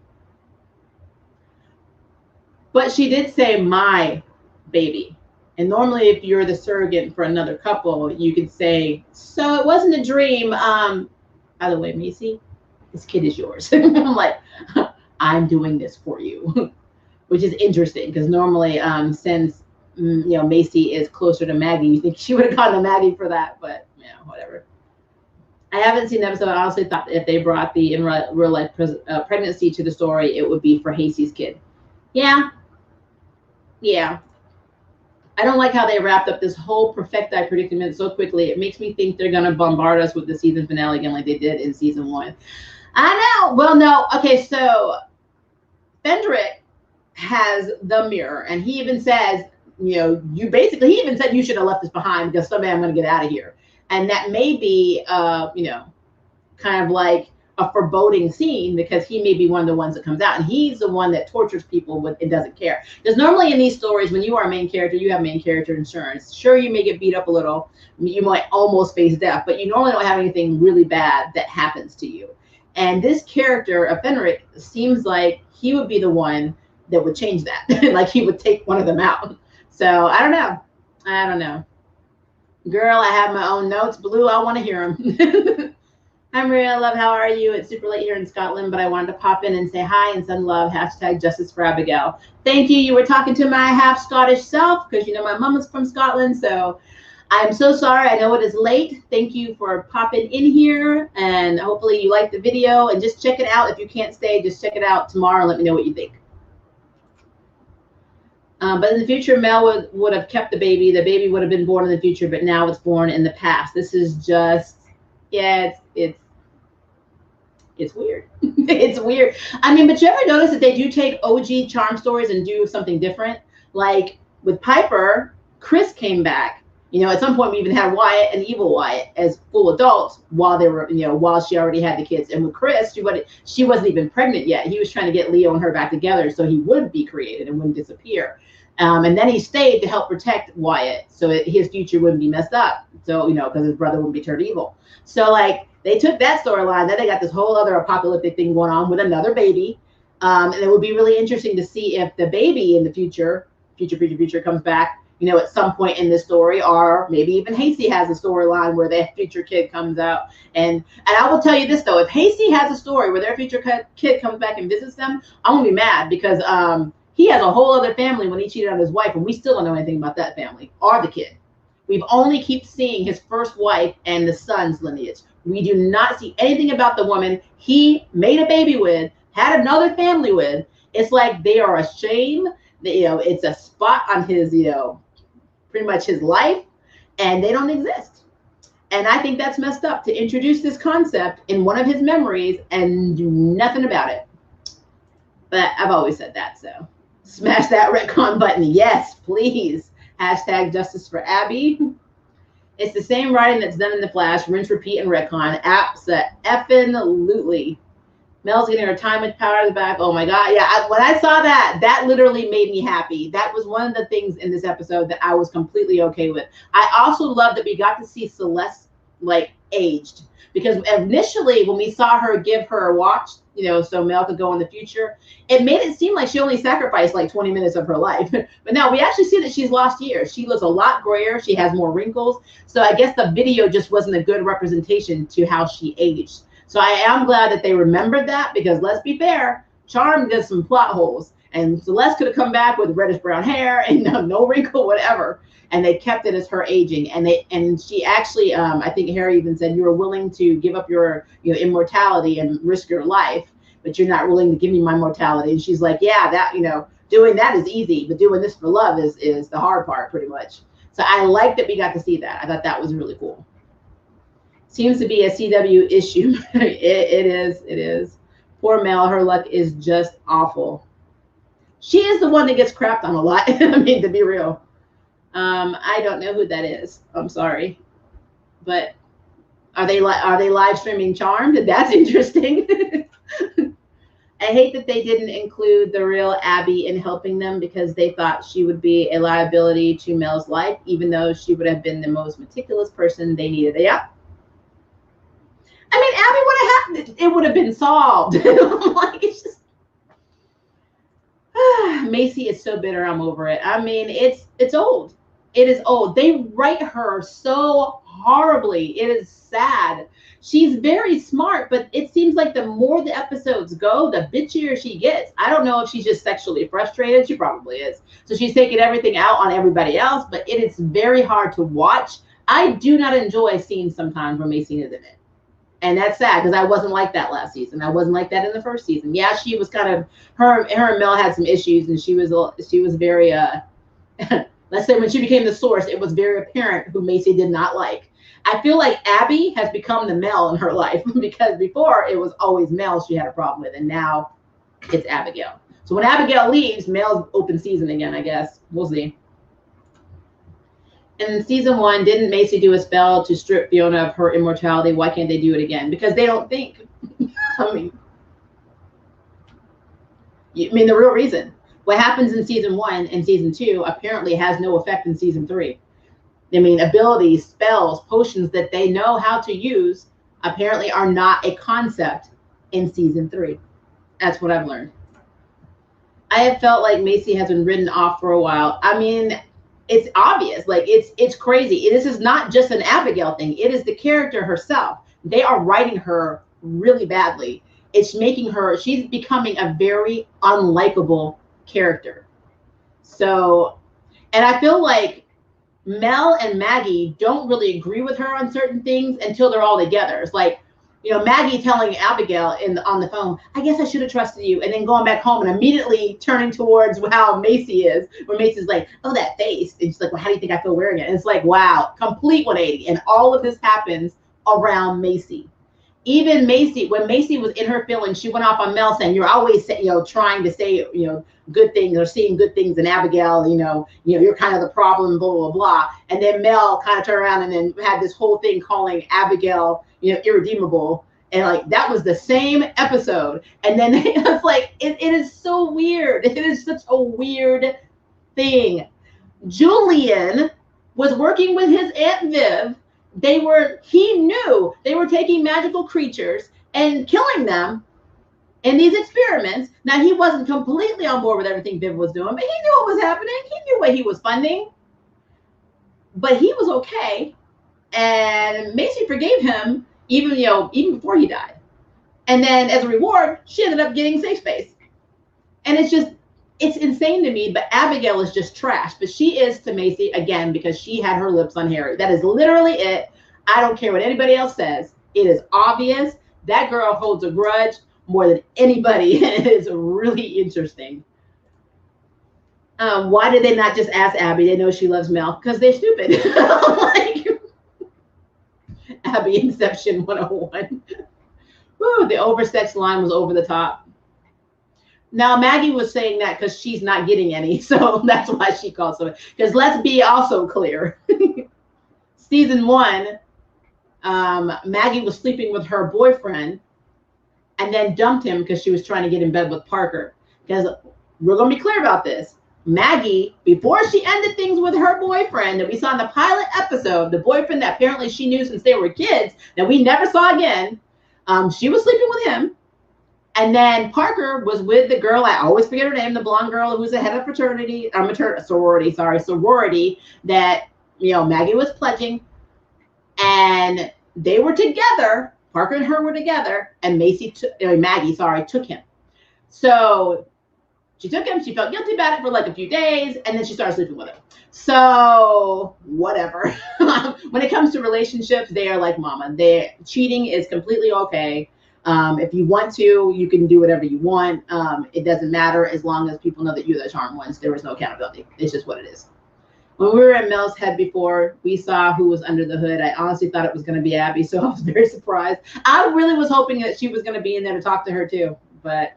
But she did say my baby. And normally if you're the surrogate for another couple, you could say, so it wasn't a dream. By the way, Macy, this kid is yours. I'm like, I'm doing this for you, which is interesting because normally, since Macy is closer to Maggie, you think she would have gone to Maggie for that, but whatever. I haven't seen the episode. I honestly thought if they brought the in real life pregnancy to the story, it would be for Hasey's kid. Yeah. I don't like how they wrapped up this whole perfecti predicament so quickly. It makes me think they're going to bombard us with the season finale again like they did in season 1. I know. Well, no. Okay, so Fendrick has the mirror, and he even says, he even said you should have left this behind because someday I'm going to get out of here. And that may be, kind of like a foreboding scene because he may be one of the ones that comes out, and he's the one that tortures people with and doesn't care. Because normally in these stories, when you are a main character, you have main character insurance. Sure, you may get beat up a little, you might almost face death, but you normally don't have anything really bad that happens to you. And this character of Fenric seems like he would be the one that would change that. Like he would take one of them out. So I don't know. Girl, I have my own notes. Blue, I want to hear them. Hi, Maria. Love. How are you? It's super late here in Scotland, but I wanted to pop in and say hi and send love. # justice for Abigail. Thank you. You were talking to my half Scottish self because my mom is from Scotland. So I'm so sorry. I know it is late. Thank you for popping in here, and hopefully you like the video, and just check it out. If you can't stay, just check it out tomorrow and let me know what you think. But in the future, Mel would have kept the baby. The baby would have been born in the future, but now it's born in the past. This is just, it's weird. It's weird. I mean, but you ever notice that they do take OG charm stories and do something different? Like with Piper, Chris came back. At some point we even had Wyatt and Evil Wyatt as full adults while they were, while she already had the kids. And with Chris, she wasn't even pregnant yet. He was trying to get Leo and her back together so he would be created and wouldn't disappear. And then he stayed to help protect Wyatt so his future wouldn't be messed up. So, because his brother wouldn't be turned evil. So like they took that storyline, then they got this whole other apocalyptic thing going on with another baby. And it would be really interesting to see if the baby in the future comes back, at some point in this story, or maybe even Hasey has a storyline where their future kid comes out. And I will tell you this though, if Hasey has a story where their future kid comes back and visits them, I'm gonna be mad because he has a whole other family when he cheated on his wife, and we still don't know anything about that family or the kid. We've only keep seeing his first wife and the son's lineage. We do not see anything about the woman he made a baby with, had another family with. It's like they are ashamed that, it's a spot on his, pretty much his life, and they don't exist. And I think that's messed up to introduce this concept in one of his memories and do nothing about it. But I've always said that, so smash that retcon button. Yes, please. # justice for Abby. It's the same writing that's done in The Flash. Rinse, repeat, and retcon. Absolutely. Mel's getting her time with powers back. Oh my God. Yeah, when I saw that literally made me happy. That was one of the things in this episode that I was completely okay with. I also love that we got to see Celeste like aged, because initially when we saw her give her watch so Mel could go in the future. It made it seem like she only sacrificed like 20 minutes of her life. But now we actually see that she's lost years. She looks a lot grayer. She has more wrinkles. So I guess the video just wasn't a good representation to how she aged. So I am glad that they remembered that, because let's be fair, Charm does some plot holes. And Celeste could have come back with reddish brown hair and no wrinkle, whatever. And they kept it as her aging. And she actually, I think Harry even said, you were willing to give up your immortality and risk your life, but you're not willing to give me my mortality. And she's like, yeah, that, doing that is easy, but doing this for love is the hard part, pretty much. So I like that we got to see that. I thought that was really cool. Seems to be a CW issue. It is. Poor Mel, her luck is just awful. She is the one that gets crapped on a lot. I mean, to be real. I don't know who that is. I'm sorry. But are they live streaming Charmed? That's interesting. I hate that they didn't include the real Abby in helping them, because they thought she would be a liability to Mel's life, even though she would have been the most meticulous person they needed. Yeah. I mean, Abby would have happened. It would have been solved. Like, it's just Macy is so bitter. I'm over it. I mean, it's old. It is old. They write her so horribly. It is sad. She's very smart, but it seems like the more the episodes go, the bitchier she gets. I don't know if she's just sexually frustrated. She probably is. So she's taking everything out on everybody else, but it is very hard to watch. I do not enjoy scenes sometimes where Macy is in it. And that's sad, because I wasn't like that last season. I wasn't like that in the first season. Yeah, she was kind of, her and Mel had some issues, and she was very, let's say when she became the source, it was very apparent who Macy did not like. I feel like Abby has become the Mel in her life, because before it was always Mel she had a problem with, and now it's Abigail. So when Abigail leaves, Mel's open season again, I guess. We'll see. In season 1, didn't Macy do a spell to strip Fiona of her immortality? Why can't they do it again? Because they don't think. I mean, the real reason. What happens in season 1 and season 2 apparently has no effect in season 3. I mean, abilities, spells, potions that they know how to use apparently are not a concept in season 3. That's what I've learned. I have felt like Macy has been written off for a while. I mean, it's obvious. Like, it's crazy. This is not just an Abigail thing. It is the character herself. They are writing her really badly. It's making her, she's becoming a very unlikable character. So, and I feel like Mel and Maggie don't really agree with her on certain things until they're all together. It's like, Maggie telling Abigail on the phone, I guess I should have trusted you. And then going back home and immediately turning towards how Macy is, where Macy's like, oh, that face. And she's like, well, how do you think I feel wearing it? And it's like, wow, complete 180. And all of this happens around Macy. Even Macy, when Macy was in her feelings, she went off on Mel saying, you're always, trying to say, good things or seeing good things in Abigail, you're kind of the problem, blah, blah, blah. And then Mel kind of turned around and then had this whole thing calling Abigail, irredeemable. And like, that was the same episode. And then it's like, it is so weird. It is such a weird thing. Julian was working with his Aunt Viv. He knew they were taking magical creatures and killing them in these experiments. Now, he wasn't completely on board with everything Viv was doing, but he knew what was happening. He knew what he was funding. But he was okay. And Macy forgave him even before he died. And then as a reward, she ended up getting safe space. And it's insane to me, but Abigail is just trash. But she is to Macy, again, because she had her lips on Harry. That is literally it. I don't care what anybody else says. It is obvious. That girl holds a grudge more than anybody. It is really interesting. Why did they not just ask Abby? They know she loves Mel. Because they're stupid. Like, Abby Inception 101. Woo, the oversexed line was over the top. Now, Maggie was saying that because she's not getting any. So that's why she called so. Because let's be also clear. Season 1, Maggie was sleeping with her boyfriend and then dumped him because she was trying to get in bed with Parker. Because we're going to be clear about this. Maggie, before she ended things with her boyfriend that we saw in the pilot episode, the boyfriend that apparently she knew since they were kids, that we never saw again, she was sleeping with him. And then Parker was with the girl, I always forget her name, the blonde girl who's the head of sorority that, Maggie was pledging. And they were together. Parker and her were together, and Maggie took him. So she took him. She felt guilty about it for like a few days, and then she started sleeping with him. So whatever. When it comes to relationships, they are like mama. Cheating is completely okay. If you want to, you can do whatever you want. It doesn't matter as long as people know that you're the charmed ones. There is no accountability. It's just what it is. When we were at Mel's Head before, we saw who was under the hood. I honestly thought it was going to be Abby, so I was very surprised. I really was hoping that she was going to be in there to talk to her too, but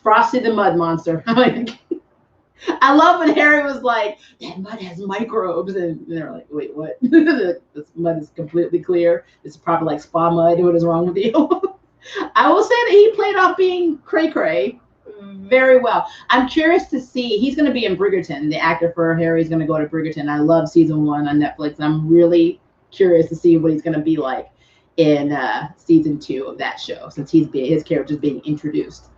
Frosty the Mud Monster. I love when Harry was like, that mud has microbes, and they're like, wait, what? This mud is completely clear. It's probably like spa mud. What is wrong with you? I will say that he played off being cray-cray very well. I'm curious to see. He's going to be in Bridgerton. The actor for Harry is going to go to Bridgerton. I love season 1 on Netflix. I'm really curious to see what he's going to be like in season 2 of that show, since his character is being introduced.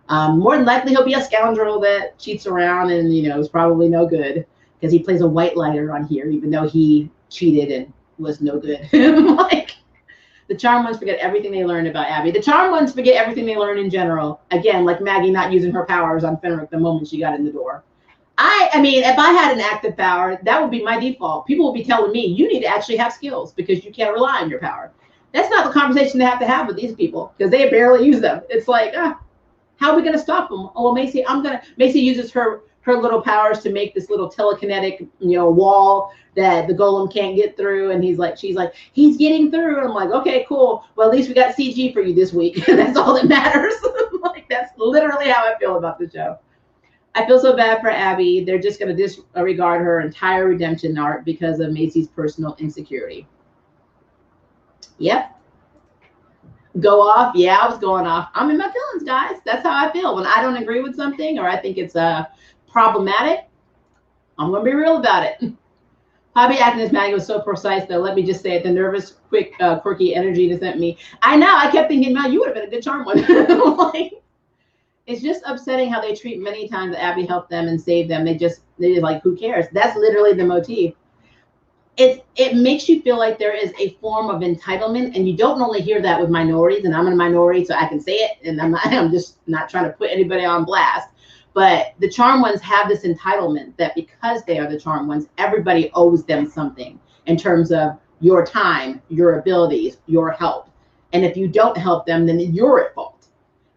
More than likely, he'll be a scoundrel that cheats around and is probably no good, because he plays a white lighter on here, even though he cheated and was no good. Like, the charmed ones forget everything they learned about Abby. The charmed ones forget everything they learn in general. Again, like Maggie not using her powers on Fenric the moment she got in the door. I mean, if I had an active power, that would be my default. People would be telling me, you need to actually have skills because you can't rely on your power. That's not the conversation they have to have with these people, because they barely use them. It's like, how are we going to stop them? Oh, well, Macy uses her little powers to make this little telekinetic, wall that the golem can't get through. And she's like, he's getting through. And I'm like, okay, cool. Well, at least we got CG for you this week. That's all that matters. Like, that's literally how I feel about the show. I feel so bad for Abby. They're just going to disregard her entire redemption arc because of Macy's personal insecurity. Yep. Go off. Yeah, I was going off. I'm in my feelings, guys. That's how I feel. When I don't agree with something or I think it's problematic, I'm going to be real about it. Hobby acting as Maggie was so precise, though. Let me just say it. The nervous, quick, quirky energy that sent me. I know. I kept thinking, you would have been a good charm one. Like, it's just upsetting how they treat many times that Abby helped them and saved them. They're just like, who cares? That's literally the motif. It makes you feel like there is a form of entitlement, and you don't only hear that with minorities, and I'm a minority, so I can say it, and I'm just not trying to put anybody on blast. But the charm ones have this entitlement that because they are the charm ones, everybody owes them something in terms of your time, your abilities, your help. And if you don't help them, then you're at fault.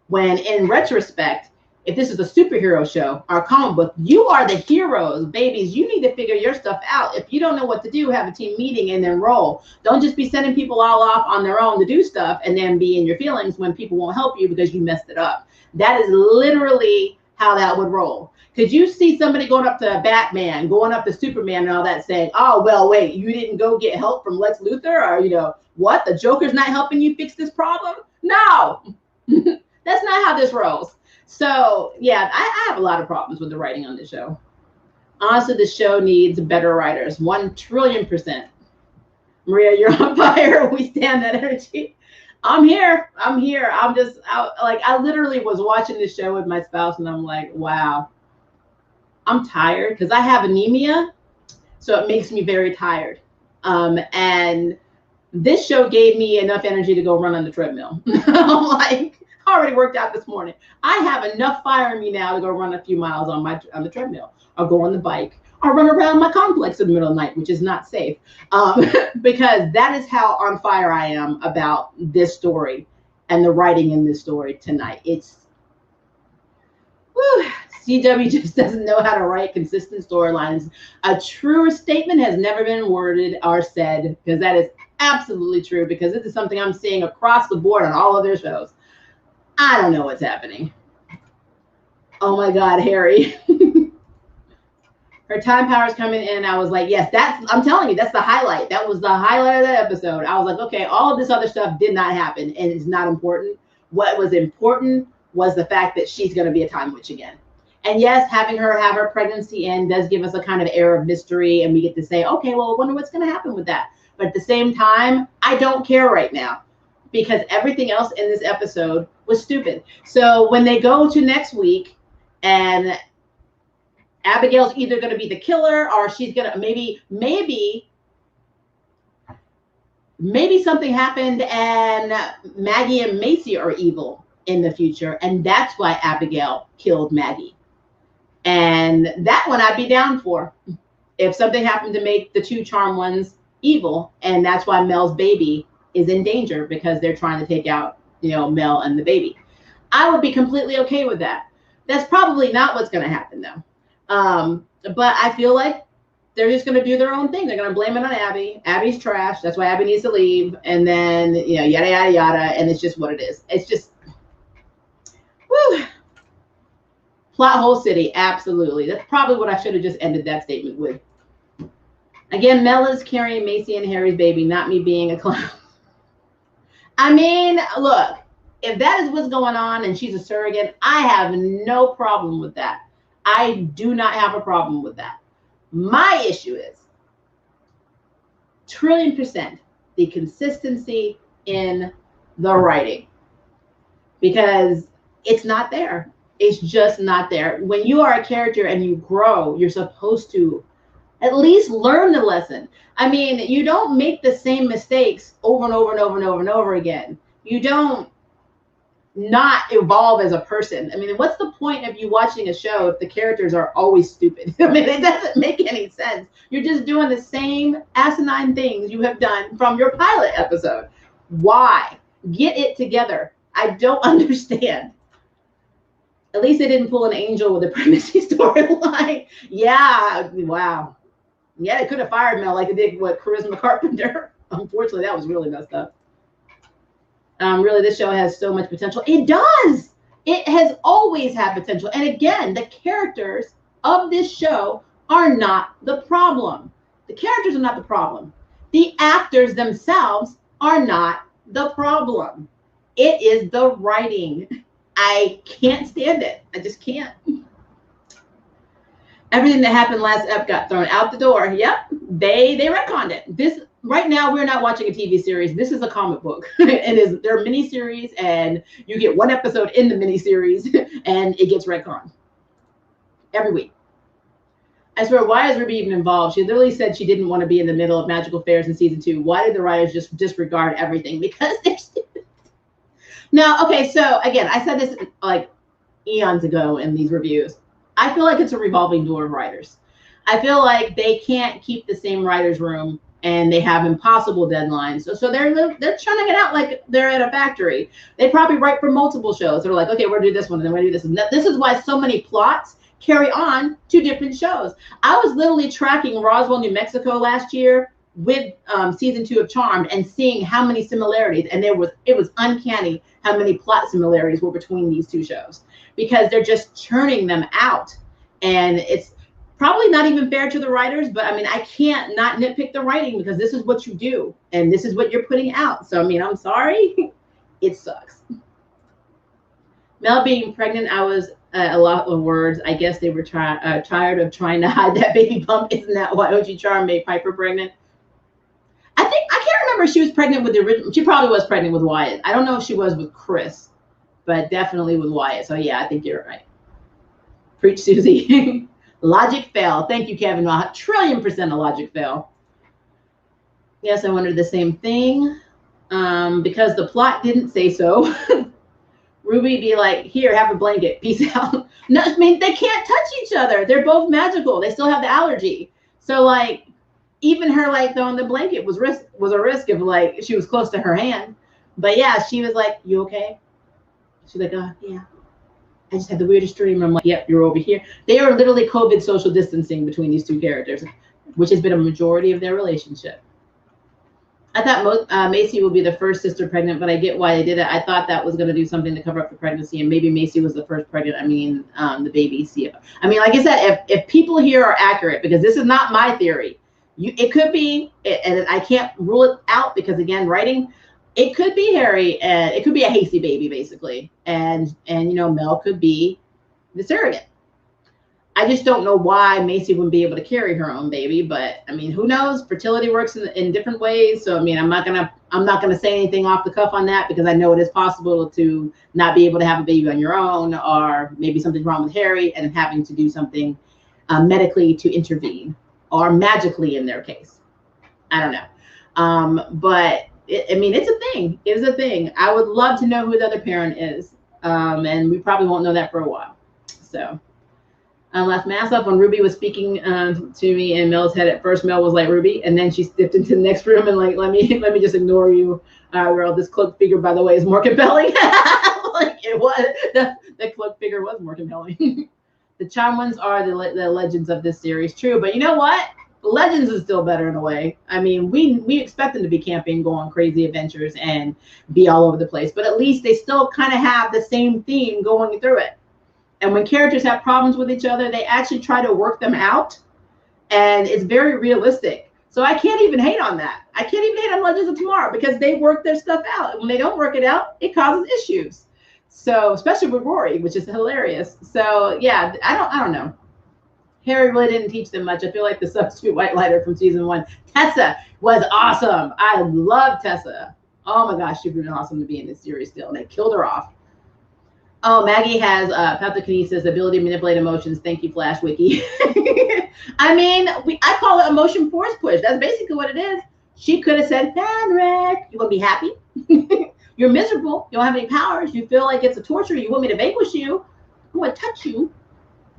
When in retrospect, if this is a superhero show or a comic book, you are the heroes, babies. You need to figure your stuff out. If you don't know what to do, have a team meeting and then roll. Don't just be sending people all off on their own to do stuff and then be in your feelings when people won't help you because you messed it up. That is literally how that would roll. Could you see somebody going up to Batman, going up to Superman and all that saying, oh, well, wait, you didn't go get help from Lex Luthor? Or, what? The Joker's not helping you fix this problem? No, that's not how this rolls. So, yeah, I have a lot of problems with the writing on this show. Honestly, the show needs better writers, 1,000,000,000%. Maria, you're on fire. We stand that energy. I'm here. I literally was watching this show with my spouse, and I'm like, wow, I'm tired because I have anemia. So it makes me very tired. And this show gave me enough energy to go run on the treadmill. I'm like, already worked out this morning. I have enough fire in me now to go run a few miles on the treadmill, or go on the bike, or run around my complex in the middle of the night, which is not safe, because that is how on fire I am about this story and the writing in this story tonight. CW just doesn't know how to write consistent storylines. A truer statement has never been worded or said, because that is absolutely true, because this is something I'm seeing across the board on all of their shows. I don't know what's happening. Oh my God, Harry. Her time power's coming in. I was like, yes, I'm telling you, that's the highlight. That was the highlight of that episode. I was like, okay, all of this other stuff did not happen, and it's not important. What was important was the fact that she's going to be a time witch again. And yes, having her have her pregnancy in does give us a kind of air of mystery, and we get to say, okay, well, I wonder what's going to happen with that. But at the same time, I don't care right now, because everything else in this episode was stupid. So when they go to next week and Abigail's either going to be the killer or she's going to maybe something happened and Maggie and Macy are evil in the future. And that's why Abigail killed Maggie. And that one I'd be down for. If something happened to make the two charm ones evil, and that's why Mel's baby is in danger because they're trying to take out, Mel and the baby. I would be completely okay with that. That's probably not what's going to happen though. But I feel like they're just going to do their own thing. They're going to blame it on Abby. Abby's trash. That's why Abby needs to leave. And then, yada, yada, yada. And it's just what it is. It's just, woo. Plot hole city. Absolutely. That's probably what I should have just ended that statement with. Again, Mel is carrying Macy and Harry's baby, not me being a clown. I mean, look, if that is what's going on and she's a surrogate, I have no problem with that. I do not have a problem with that. My issue is, trillion%, the consistency in the writing. Because it's not there. It's just not there. When you are a character and you grow, you're supposed to at least learn the lesson. I mean, you don't make the same mistakes over and over and over and over and over again. You don't not evolve as a person. I mean, what's the point of you watching a show if the characters are always stupid? I mean, it doesn't make any sense. You're just doing the same asinine things you have done from your pilot episode. Why? Get it together. I don't understand. At least they didn't pull an Angel with a pregnancy storyline. Yeah, wow. Yeah, they could have fired Mel like they did with Charisma Carpenter. Unfortunately, that was really messed up. Really, this show has so much potential. It does. It has always had potential. And again, the characters of this show are not the problem. The characters are not the problem. The actors themselves are not the problem. It is the writing. I can't stand it. I just can't. Everything that happened last ep got thrown out the door. Yep, they retconned it. This right now we're not watching a TV series. This is a comic book. They're mini series, and you get one episode in the mini series, and it gets retconned every week. I swear, why is Ruby even involved? She literally said she didn't want to be in the middle of Magical Fairs in season 2. Why did the writers just disregard everything? Because they're stupid. Now, okay, so again, I said this like eons ago in these reviews. I feel like it's a revolving door of writers. I feel like they can't keep the same writer's room and they have impossible deadlines. So they're churning it out like they're at a factory. They probably write for multiple shows. They're like, okay, we're gonna do this one, and then we're gonna do this one. This is why so many plots carry on to different shows. I was literally tracking Roswell, New Mexico last year with season 2 of Charmed and seeing how many similarities, and it was uncanny how many plot similarities were between these two shows, because they're just churning them out. And it's probably not even fair to the writers, but I mean, I can't not nitpick the writing because this is what you do and this is what you're putting out. So I mean, I'm sorry. It sucks. Mel being pregnant, I was a lot of words. I guess they were tired of trying to hide that baby bump. Isn't that why OG Charm made Piper pregnant? I can't remember if she was pregnant with the original. She probably was pregnant with Wyatt. I don't know if she was with Chris, but definitely with Wyatt. So yeah, I think you're right. Preach, Susie. Logic fail. Thank you, Kevin. 1,000,000,000% a logic fail. Yes, I wondered the same thing. Because the plot didn't say so. Ruby be like, here, have a blanket. Peace out. No, I mean, they can't touch each other. They're both magical. They still have the allergy. So like, even her like throwing the blanket was a risk of like she was close to her hand. But yeah, she was like, you okay? She's like, yeah. I just had the weirdest dream. I'm like, yep, you're over here. They are literally COVID social distancing between these two characters, which has been a majority of their relationship. I thought Macy would be the first sister pregnant, but I get why they did it. I thought that was going to do something to cover up the pregnancy, and maybe Macy was the first pregnant. I mean, the baby. I mean, like I said, if people here are accurate, because this is not my theory, it could be, and I can't rule it out because again, writing. It could be Harry, and it could be a hasty baby, basically, and you know, Mel could be the surrogate. I just don't know why Macy wouldn't be able to carry her own baby, but I mean, who knows? Fertility works in different ways. So I mean, I'm not gonna say anything off the cuff on that, because I know it is possible to not be able to have a baby on your own, or maybe something's wrong with Harry and having to do something medically to intervene, or magically in their case. I don't know. But I mean, it's a thing. It is a thing. I would love to know who the other parent is, and we probably won't know that for a while. So. I laughed my ass off when Ruby was speaking to me in Mel's head. At first, Mel was like, Ruby, and then she stepped into the next room and like, let me just ignore you. Girl, this cloak figure, by the way, is more compelling. Like it was, the cloak figure was more compelling. The charm ones are the legends of this series, true. But you know what? Legends is still better in a way. I mean, we expect them to be camping, go on crazy adventures, and be all over the place. But at least they still kind of have the same theme going through it. And when characters have problems with each other, they actually try to work them out. And it's very realistic. So I can't even hate on that. I can't even hate on Legends of Tomorrow, because they work their stuff out. And when they don't work it out, it causes issues. So especially with Rory, which is hilarious. So yeah, I don't know. Harry really didn't teach them much. I feel like the substitute white lighter from season 1, Tessa, was awesome. I love Tessa. Oh my gosh, she'd been awesome to be in this series still. They killed her off. Oh, Maggie has pathokinesis, ability to manipulate emotions. Thank you, Flash Wiki. I mean, I call it emotion force push. That's basically what it is. She could have said, Henrik, you want to be happy? You're miserable. You don't have any powers. You feel like it's a torture. You want me to vanquish you. I want to touch you.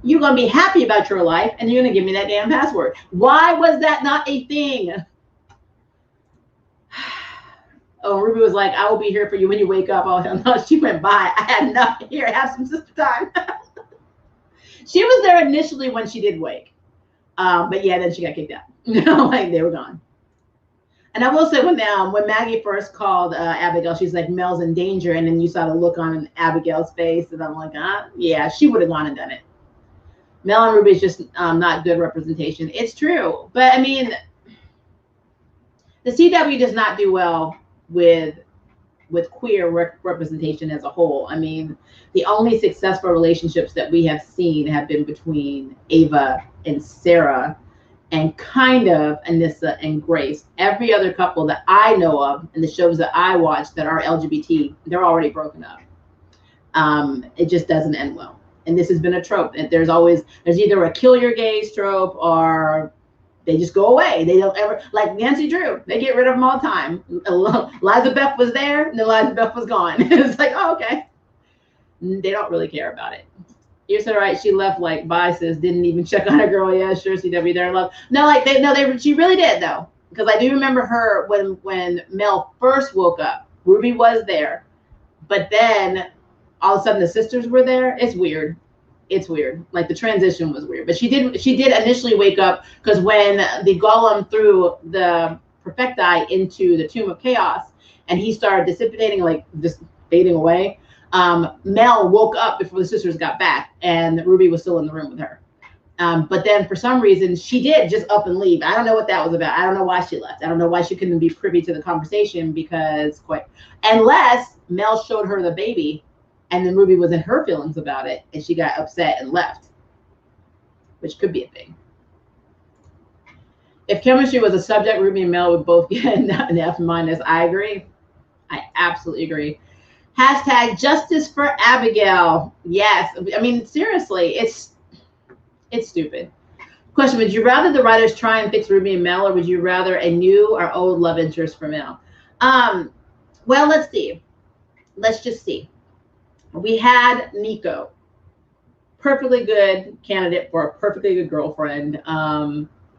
You're going to be happy about your life, and you're going to give me that damn password. Why was that not a thing? Oh, Ruby was like, I will be here for you when you wake up. Oh, hell no. She went by. I had nothing. Here, have some sister time. She was there initially when she did wake. But yeah, then she got kicked out. Like they were gone. And I will say, when Maggie first called Abigail, she's like, Mel's in danger. And then you saw the look on Abigail's face. And I'm like, yeah, she would have gone and done it. Mel and Ruby is just not good representation. It's true. But I mean, the CW does not do well with queer representation as a whole. I mean, the only successful relationships that we have seen have been between Ava and Sarah, and kind of Anissa and Grace. Every other couple that I know of in the shows that I watch that are LGBT, they're already broken up. It just doesn't end well. And this has been a trope. There's either a kill your gays trope, or they just go away. They don't ever, like Nancy Drew, they get rid of them all the time. Liza Beth was there, and then Liza Beth was gone. It's like, oh, okay. They don't really care about it. You're so right. She left like bye, sis. Didn't even check on her girl. Yeah, sure. CW, they're in love. No, she really did though, because I do remember her when Mel first woke up. Ruby was there, but then all of a sudden the sisters were there. It's weird. It's weird. Like the transition was weird. But she did initially wake up, because when the golem threw the Perfecti into the Tomb of Chaos and he started dissipating, like just fading away, Mel woke up before the sisters got back, and Ruby was still in the room with her. But then for some reason she did just up and leave. I don't know what that was about. I don't know why she left. I don't know why she couldn't be privy to the conversation, because unless Mel showed her the baby, and then Ruby was in her feelings about it, and she got upset and left, which could be a thing. If chemistry was a subject, Ruby and Mel would both get an F-. I agree. I absolutely agree. Hashtag justice for Abigail. Yes. I mean, seriously, it's stupid. Question: would you rather the writers try and fix Ruby and Mel, or would you rather a new or old love interest for Mel? Well, let's see. Let's just see. We had Nico, perfectly good candidate for a perfectly good girlfriend.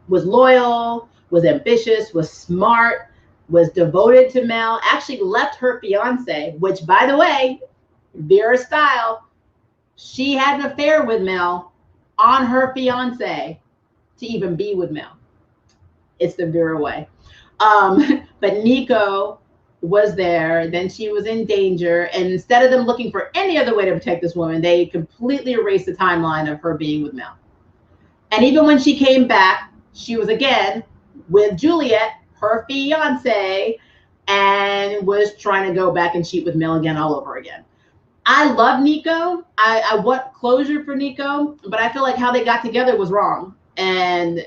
Was loyal, was ambitious, was smart, was devoted to Mel, actually left her fiance, which, by the way, Vera style, she had an affair with Mel on her fiance to even be with Mel. It's the Vera way. But Nico was there, then she was in danger, and instead of them looking for any other way to protect this woman, they completely erased the timeline of her being with Mel. And even when she came back, she was again with Juliet, her fiance, and was trying to go back and cheat with Mel again, all over again. I love Nico. I want closure for Nico, but I feel like how they got together was wrong. And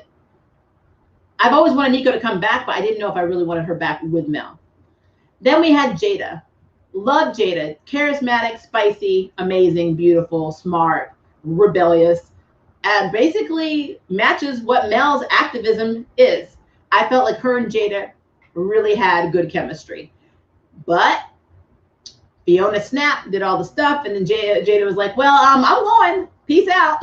I've always wanted Nico to come back, but I didn't know if I really wanted her back with Mel. Then we had Jada. Love Jada. Charismatic, spicy, amazing, beautiful, smart, rebellious, and basically matches what Mel's activism is. I felt like her and Jada really had good chemistry. But Fiona snapped, did all the stuff, and then Jada was like, well, I'm going. Peace out.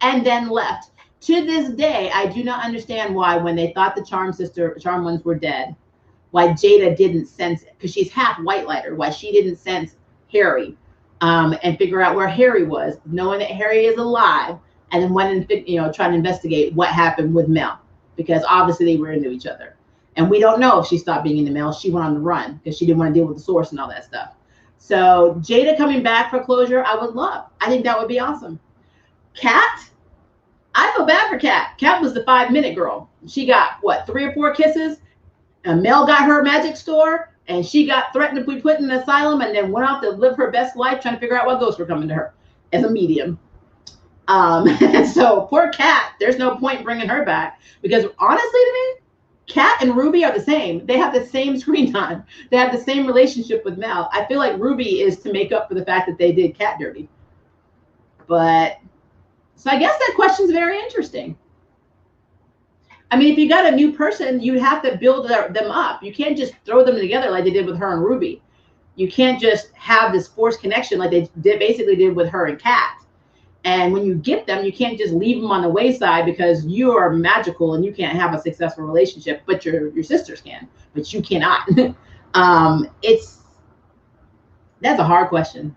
And then left. To this day, I do not understand why, when they thought the Charm ones were dead, why Jada didn't sense it, because she's half white lighter, why she didn't sense Harry and figure out where Harry was, knowing that Harry is alive, and then went and trying to investigate what happened with Mel, because obviously they were into each other. And we don't know if she stopped being into Mel. She went on the run because she didn't want to deal with the source and all that stuff. So Jada coming back for closure, I would love. I think that would be awesome. Kat, I feel bad for Kat. Kat was the 5-minute girl. She got, what, 3 or 4 kisses? And Mel got her magic store, and she got threatened to be put in an asylum, and then went off to live her best life trying to figure out what ghosts were coming to her as a medium. So poor Kat, there's no point in bringing her back, because honestly to me, Kat and Ruby are the same. They have the same screen time. They have the same relationship with Mel. I feel like Ruby is to make up for the fact that they did Kat dirty. But, so I guess that question's very interesting. I mean, if you got a new person, you have to build them up. You can't just throw them together like they did with her and Ruby. You can't just have this forced connection like they basically did with her and Kat. And when you get them, you can't just leave them on the wayside because you are magical and you can't have a successful relationship, but your sisters can, but you cannot. That's a hard question.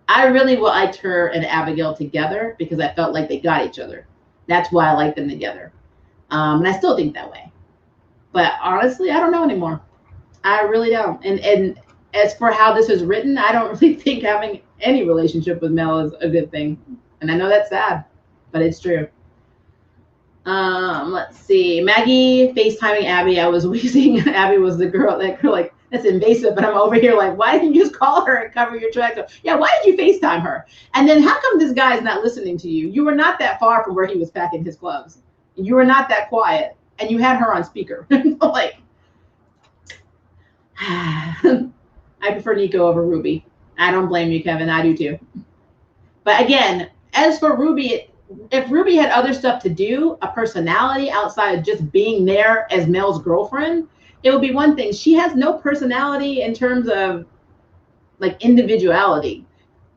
I really liked her and Abigail together because I felt like they got each other. That's why I like them together. And I still think that way. But honestly, I don't know anymore. I really don't. And as for how this is written, I don't really think having any relationship with Mel is a good thing. And I know that's sad, but it's true. Let's see. Maggie FaceTiming Abby. I was wheezing. Abby was the girl like, that's invasive, but I'm over here like, why didn't you just call her and cover your tracks? Yeah, why did you FaceTime her? And then how come this guy is not listening to you? You were not that far from where he was packing his clubs. You were not that quiet, and you had her on speaker. Like, I prefer Nico over Ruby. I don't blame you, Kevin. I do too. But again, as for Ruby, if Ruby had other stuff to do, a personality outside of just being there as Mel's girlfriend, it would be one thing. She has no personality in terms of like individuality.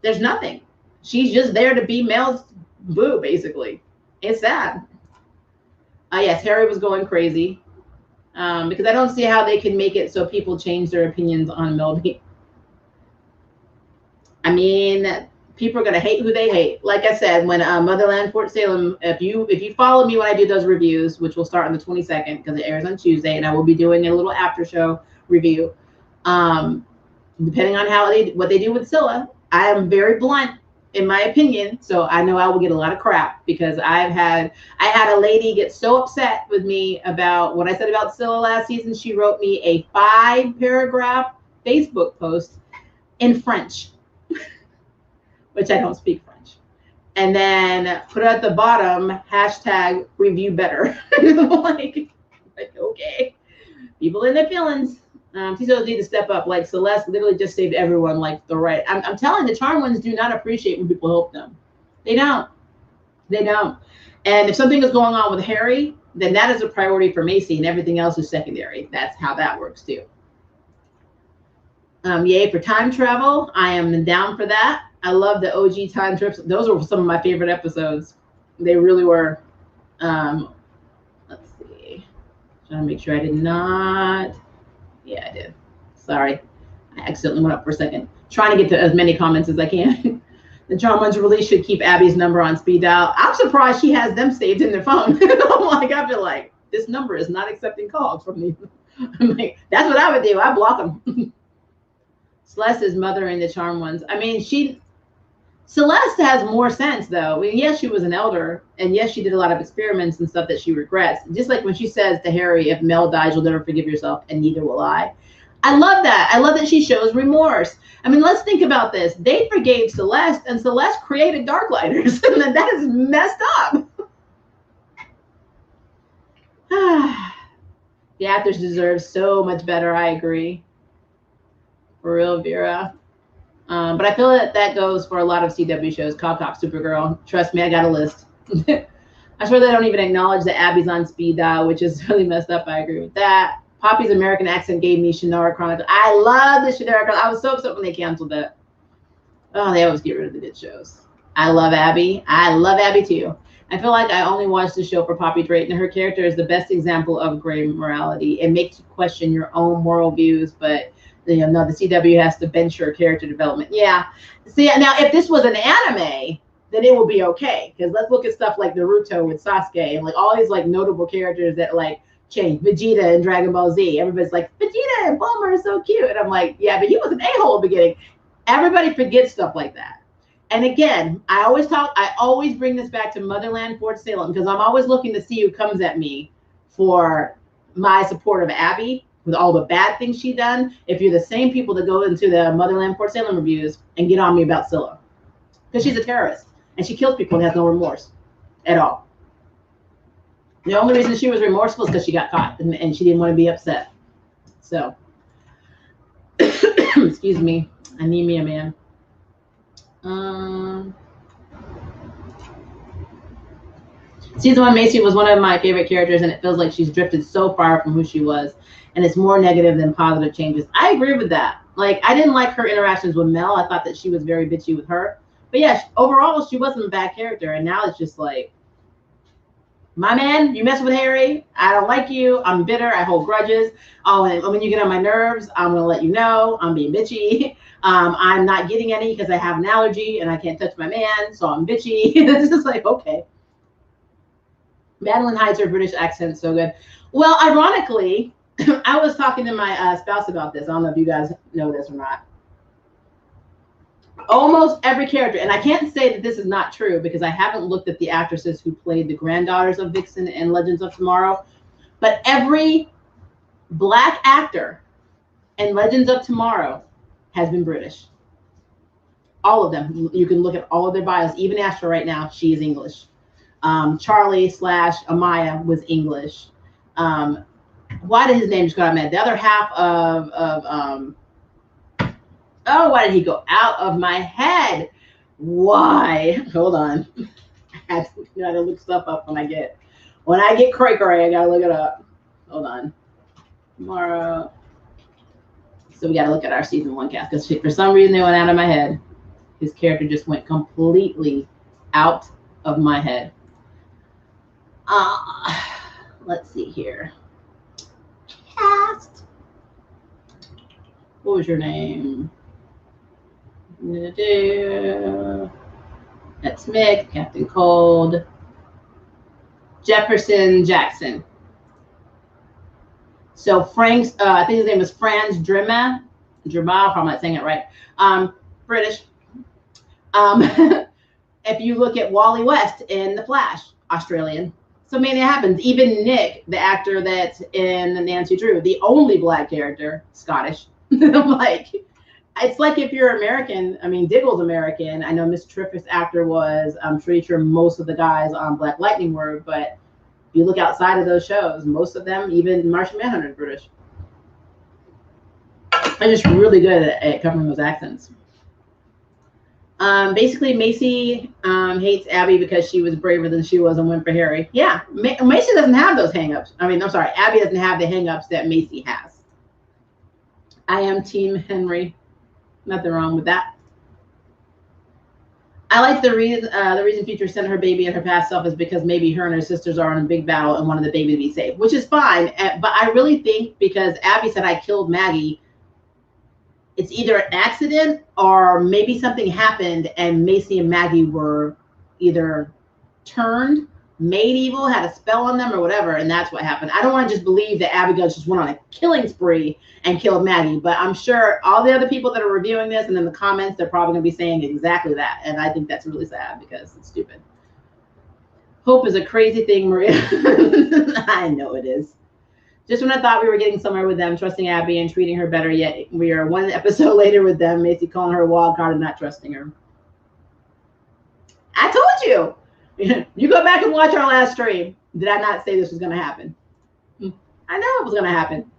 There's nothing. She's just there to be Mel's boo, basically. It's sad. Yes, Harry was going crazy because I don't see how they can make it so people change their opinions on Melby. I mean, people are going to hate who they hate. Like I said, when Motherland Fort Salem, if you follow me when I do those reviews, which will start on the 22nd because it airs on Tuesday, and I will be doing a little after show review. Depending on what they do with Scylla, I am very blunt in my opinion, so I know I will get a lot of crap because I had a lady get so upset with me about what I said about Scylla last season. She wrote me a 5-paragraph Facebook post in French, which I don't speak French, and then put at the bottom #review better. like okay, people in their feelings. Tisos need to step up. Like Celeste literally just saved everyone. Like the right. I'm telling the Charm ones do not appreciate when people help them. They don't. They don't. And if something is going on with Harry, then that is a priority for Macy, and everything else is secondary. That's how that works too. Yay for time travel. I am down for that. I love the OG time trips. Those were some of my favorite episodes. They really were. Let's see. Trying to make sure I did not. Yeah, I did. Sorry. I accidentally went up for a second. Trying to get to as many comments as I can. The Charm ones really should keep Abby's number on speed dial. I'm surprised she has them saved in their phone. I'm like, I feel like this number is not accepting calls from me. I'm like, that's what I would do. I block them. Celeste is mothering the Charm ones. I mean, Celeste has more sense, though. I mean, yes, she was an elder, and yes, she did a lot of experiments and stuff that she regrets. Just like when she says to Harry, if Mel dies, you'll never forgive yourself, and neither will I. I love that. I love that she shows remorse. I mean, let's think about this. They forgave Celeste, and Celeste created Darklighters. That is messed up. The actors deserve so much better. I agree. For real, Vera. But I feel that goes for a lot of CW shows. Cop, Supergirl. Trust me, I got a list. I'm sure they don't even acknowledge that Abby's on speed dial, which is really messed up. I agree with that. Poppy's American accent gave me Shannara Chronicles. I love the Shannara Chronicles. I was so upset when they canceled that. Oh, they always get rid of the good shows. I love Abby. I love Abby too. I feel like I only watched the show for Poppy Drayton. Her character is the best example of gray morality. It makes you question your own moral views, but the CW has to bench her character development. Yeah. See, now if this was an anime, then it will be okay. Because let's look at stuff like Naruto with Sasuke and like all these like notable characters that like change. Vegeta and Dragon Ball Z. Everybody's like, Vegeta and Bulma are so cute. And I'm like, yeah, but he was an a-hole at the beginning. Everybody forgets stuff like that. And again, I always bring this back to Motherland, Fort Salem, because I'm always looking to see who comes at me for my support of Abby with all the bad things she's done. If you're the same people that go into the Motherland, Fort Salem reviews and get on me about Scylla, because she's a terrorist and she kills people and has no remorse at all. The only reason she was remorseful is because she got caught and she didn't want to be upset. So, excuse me, I need me a man. Season 1 Macy was one of my favorite characters, and it feels like she's drifted so far from who she was, and it's more negative than positive changes. I agree with that. Like, I didn't like her interactions with Mel. I thought that she was very bitchy with her. But yeah, overall, she wasn't a bad character, and now it's just like, my man, you mess with Harry, I don't like you, I'm bitter, I hold grudges. Oh, and when you get on my nerves, I'm going to let you know I'm being bitchy. I'm not getting any because I have an allergy and I can't touch my man, so I'm bitchy. It's just like, okay. Madeline hides her British accent so good. Well, ironically, I was talking to my spouse about this. I don't know if you guys know this or not. Almost every character, and I can't say that this is not true because I haven't looked at the actresses who played the granddaughters of Vixen in Legends of Tomorrow, but every Black actor in Legends of Tomorrow has been British. All of them. You can look at all of their bios. Even Astra right now, she is English. Charlie / Amaya was English. Why did his name just go out of my head? The other half of oh, why did he go out of my head? Why? Hold on. I gotta look stuff up when I get cray cray. I gotta look it up. Hold on. Tomorrow. So we gotta look at our season 1 cast because for some reason they went out of my head. His character just went completely out of my head. Let's see here. Cast. What was your name? That's Mick, Captain Cold, Jefferson Jackson. So Frank's, I think his name was Franz Drema, if I'm not saying it right. British. If you look at Wally West in The Flash, Australian. So many happens. Even Nick, the actor that's in Nancy Drew, the only Black character, Scottish. I'm like, it's like if you're American, I mean, Diggle's American. I know Miss Triffith's actor was, I'm pretty sure most of the guys on Black Lightning were, but if you look outside of those shows, most of them, even Martian Manhunter, is British. I'm just really good at covering those accents. Basically, Macy hates Abby because she was braver than she was and went for Harry. Yeah, Macy doesn't have those hangups. I mean, I'm sorry, Abby doesn't have the hangups that Macy has. I am Team Henry. Nothing wrong with that. I like the reason Future sent her baby and her past self is because maybe her and her sisters are in a big battle and wanted the baby to be saved, which is fine. But I really think because Abby said I killed Maggie, it's either an accident or maybe something happened and Macy and Maggie were either turned, made evil, had a spell on them or whatever, and that's what happened. I don't want to just believe that Abigail just went on a killing spree and killed Maggie, but I'm sure all the other people that are reviewing this and in the comments, they're probably going to be saying exactly that, and I think that's really sad because it's stupid. Hope is a crazy thing, Maria. I know it is. Just when I thought we were getting somewhere with them, trusting Abby and treating her better, yet we are one episode later with them, Macy calling her a wild card and not trusting her. I told you. You go back and watch our last stream. Did I not say this was going to happen? I know it was going to happen.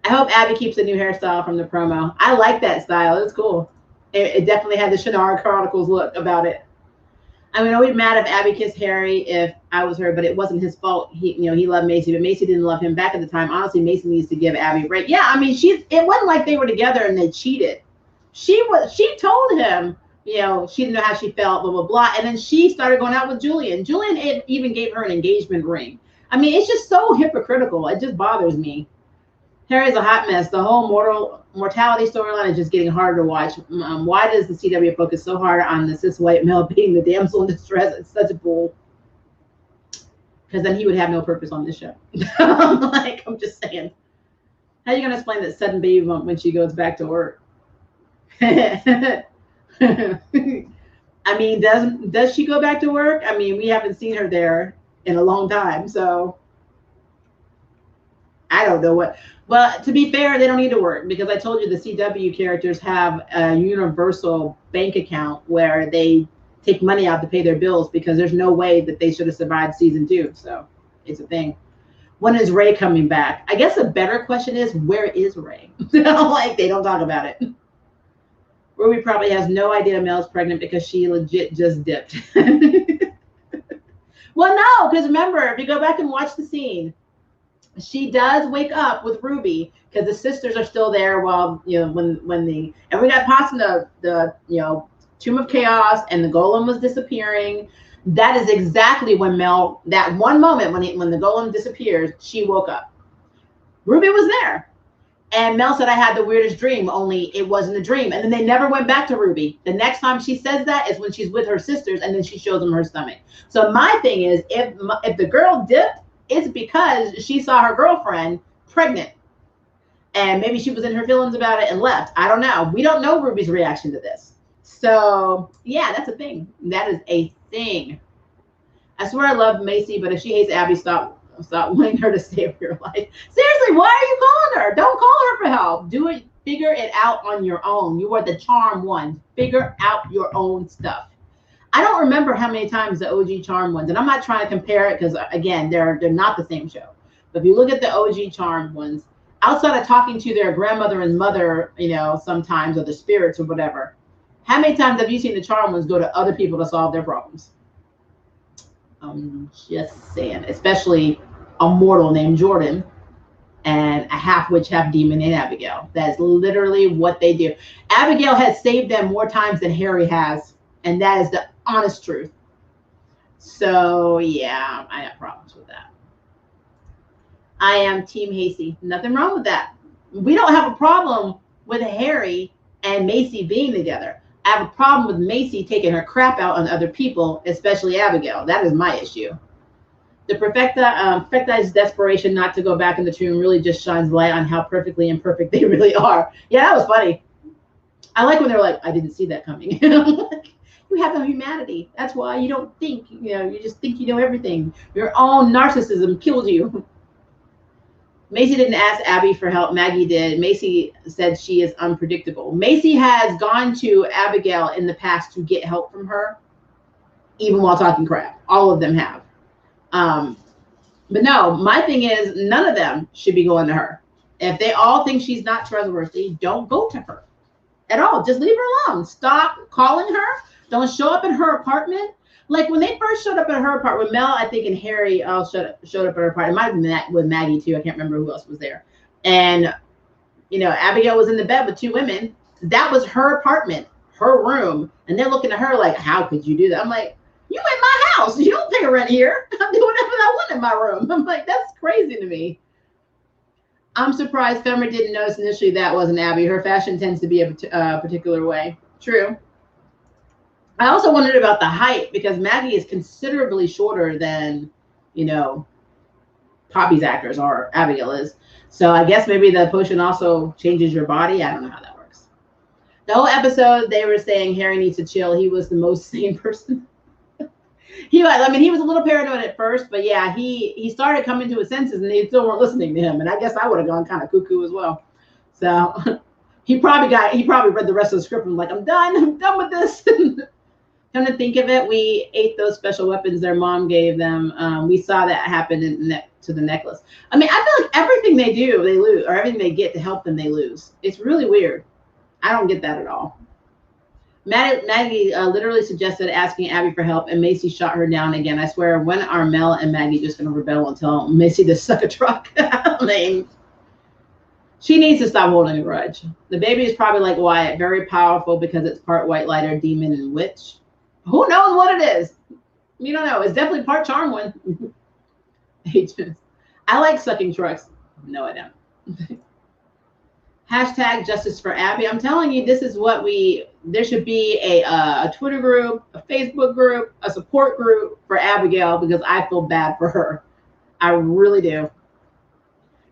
I hope Abby keeps a new hairstyle from the promo. I like that style. It's cool. It definitely had the Shannara Chronicles look about it. I mean, I would be mad if Abby kissed Harry if I was her, but it wasn't his fault. He loved Macy, but Macy didn't love him back at the time. Honestly, Macy needs to give Abby a break. Yeah, I mean, it wasn't like they were together and they cheated. She told him, she didn't know how she felt, blah, blah, blah. And then she started going out with Julian. Julian even gave her an engagement ring. I mean, it's just so hypocritical. It just bothers me. Harry's a hot mess. The whole mortality storyline is just getting harder to watch. Why does the CW focus so hard on the cis white male being the damsel in distress? It's such a bull. Because then he would have no purpose on this show. I'm just saying. How are you going to explain that sudden baby bump when she goes back to work? I mean, does she go back to work? I mean, we haven't seen her there in a long time, so I don't know what. Well, to be fair, they don't need to work because I told you the CW characters have a universal bank account where they take money out to pay their bills because there's no way that they should have survived season 2. So it's a thing. When is Ray coming back? I guess a better question is, where is Ray? They don't talk about it. Ruby probably has no idea Mel's pregnant because she legit just dipped. Well, no, because remember, if you go back and watch the scene, she does wake up with Ruby because the sisters are still there while and we got past the Tomb of Chaos and the Golem was disappearing. That is exactly when Mel, that one moment when the Golem disappears, she woke up. Ruby was there. And Mel said, I had the weirdest dream, only it wasn't a dream. And then they never went back to Ruby. The next time she says that is when she's with her sisters, and then she shows them her stomach. So my thing is, if the girl dipped, it's because she saw her girlfriend pregnant. And maybe she was in her feelings about it and left. I don't know. We don't know Ruby's reaction to this. So, yeah, that's a thing. That is a thing. I swear I love Macy, but if she hates Abby, stop wanting her to save your life. Seriously, why are you calling her? Don't call her for help. Do it. Figure it out on your own. You are the charm one. Figure out your own stuff. I don't remember how many times the OG Charmed ones, and I'm not trying to compare it because, again, they're not the same show. But if you look at the OG Charmed ones, outside of talking to their grandmother and mother, sometimes, or the spirits or whatever, how many times have you seen the Charmed ones go to other people to solve their problems? I'm just saying, especially a mortal named Jordan and a half witch, half demon named Abigail. That's literally what they do. Abigail has saved them more times than Harry has, and that is the honest truth. So yeah, I have problems with that. I am Team Hasty. Nothing wrong with that. We don't have a problem with Harry and Macy being together. I have a problem with Macy taking her crap out on other people, especially Abigail. That is my issue. The Perfecti's desperation not to go back in the tomb really just shines light on how perfectly imperfect they really are. Yeah, that was funny. I like when they're like, I didn't see that coming. You have no humanity. That's why you don't think, you just think you know everything. Your own narcissism killed you. Macy didn't ask Abby for help. Maggie did. Macy said she is unpredictable. Macy has gone to Abigail in the past to get help from her, even while talking crap. All of them have. But no, my thing is none of them should be going to her. If they all think she's not trustworthy, don't go to her at all. Just leave her alone. Stop calling her. Don't show up in her apartment. Like when they first showed up at her apartment, Mel, I think, and Harry all showed up at her apartment. It might have been with Maggie too. I can't remember who else was there. And, Abigail was in the bed with 2 women. That was her apartment, her room. And they're looking at her like, how could you do that? I'm like, you in my house. You don't pay rent here. I'm doing whatever I want in my room. I'm like, that's crazy to me. I'm surprised Femmer didn't notice initially that wasn't Abby. Her fashion tends to be a particular way. True. I also wondered about the height because Maggie is considerably shorter than, Poppy's actors or Abigail is. So I guess maybe the potion also changes your body. I don't know how that works. The whole episode, they were saying Harry needs to chill. He was the most sane person. He was, I mean, he was a little paranoid at first, but yeah, he started coming to his senses and they still weren't listening to him. And I guess I would have gone kind of cuckoo as well. So he probably read the rest of the script and was like, I'm done with this. Come to think of it, we ate those special weapons their mom gave them. We saw that happen to the necklace. I mean, I feel like everything they do, they lose, or everything they get to help them, they lose. It's really weird. I don't get that at all. Maggie literally suggested asking Abby for help, and Macy shot her down again. I swear, when are Mel and Maggie just going to rebel and tell Macy to suck a truck? I mean, she needs to stop holding a grudge. The baby is probably like Wyatt, very powerful because it's part white lighter, demon, and witch. Who knows what it is? You don't know. It's definitely part Charmwind. I like sucking trucks. No, I don't. Hashtag justice for Abby. I'm telling you, this is what there should be a Twitter group, a Facebook group, a support group for Abigail because I feel bad for her. I really do.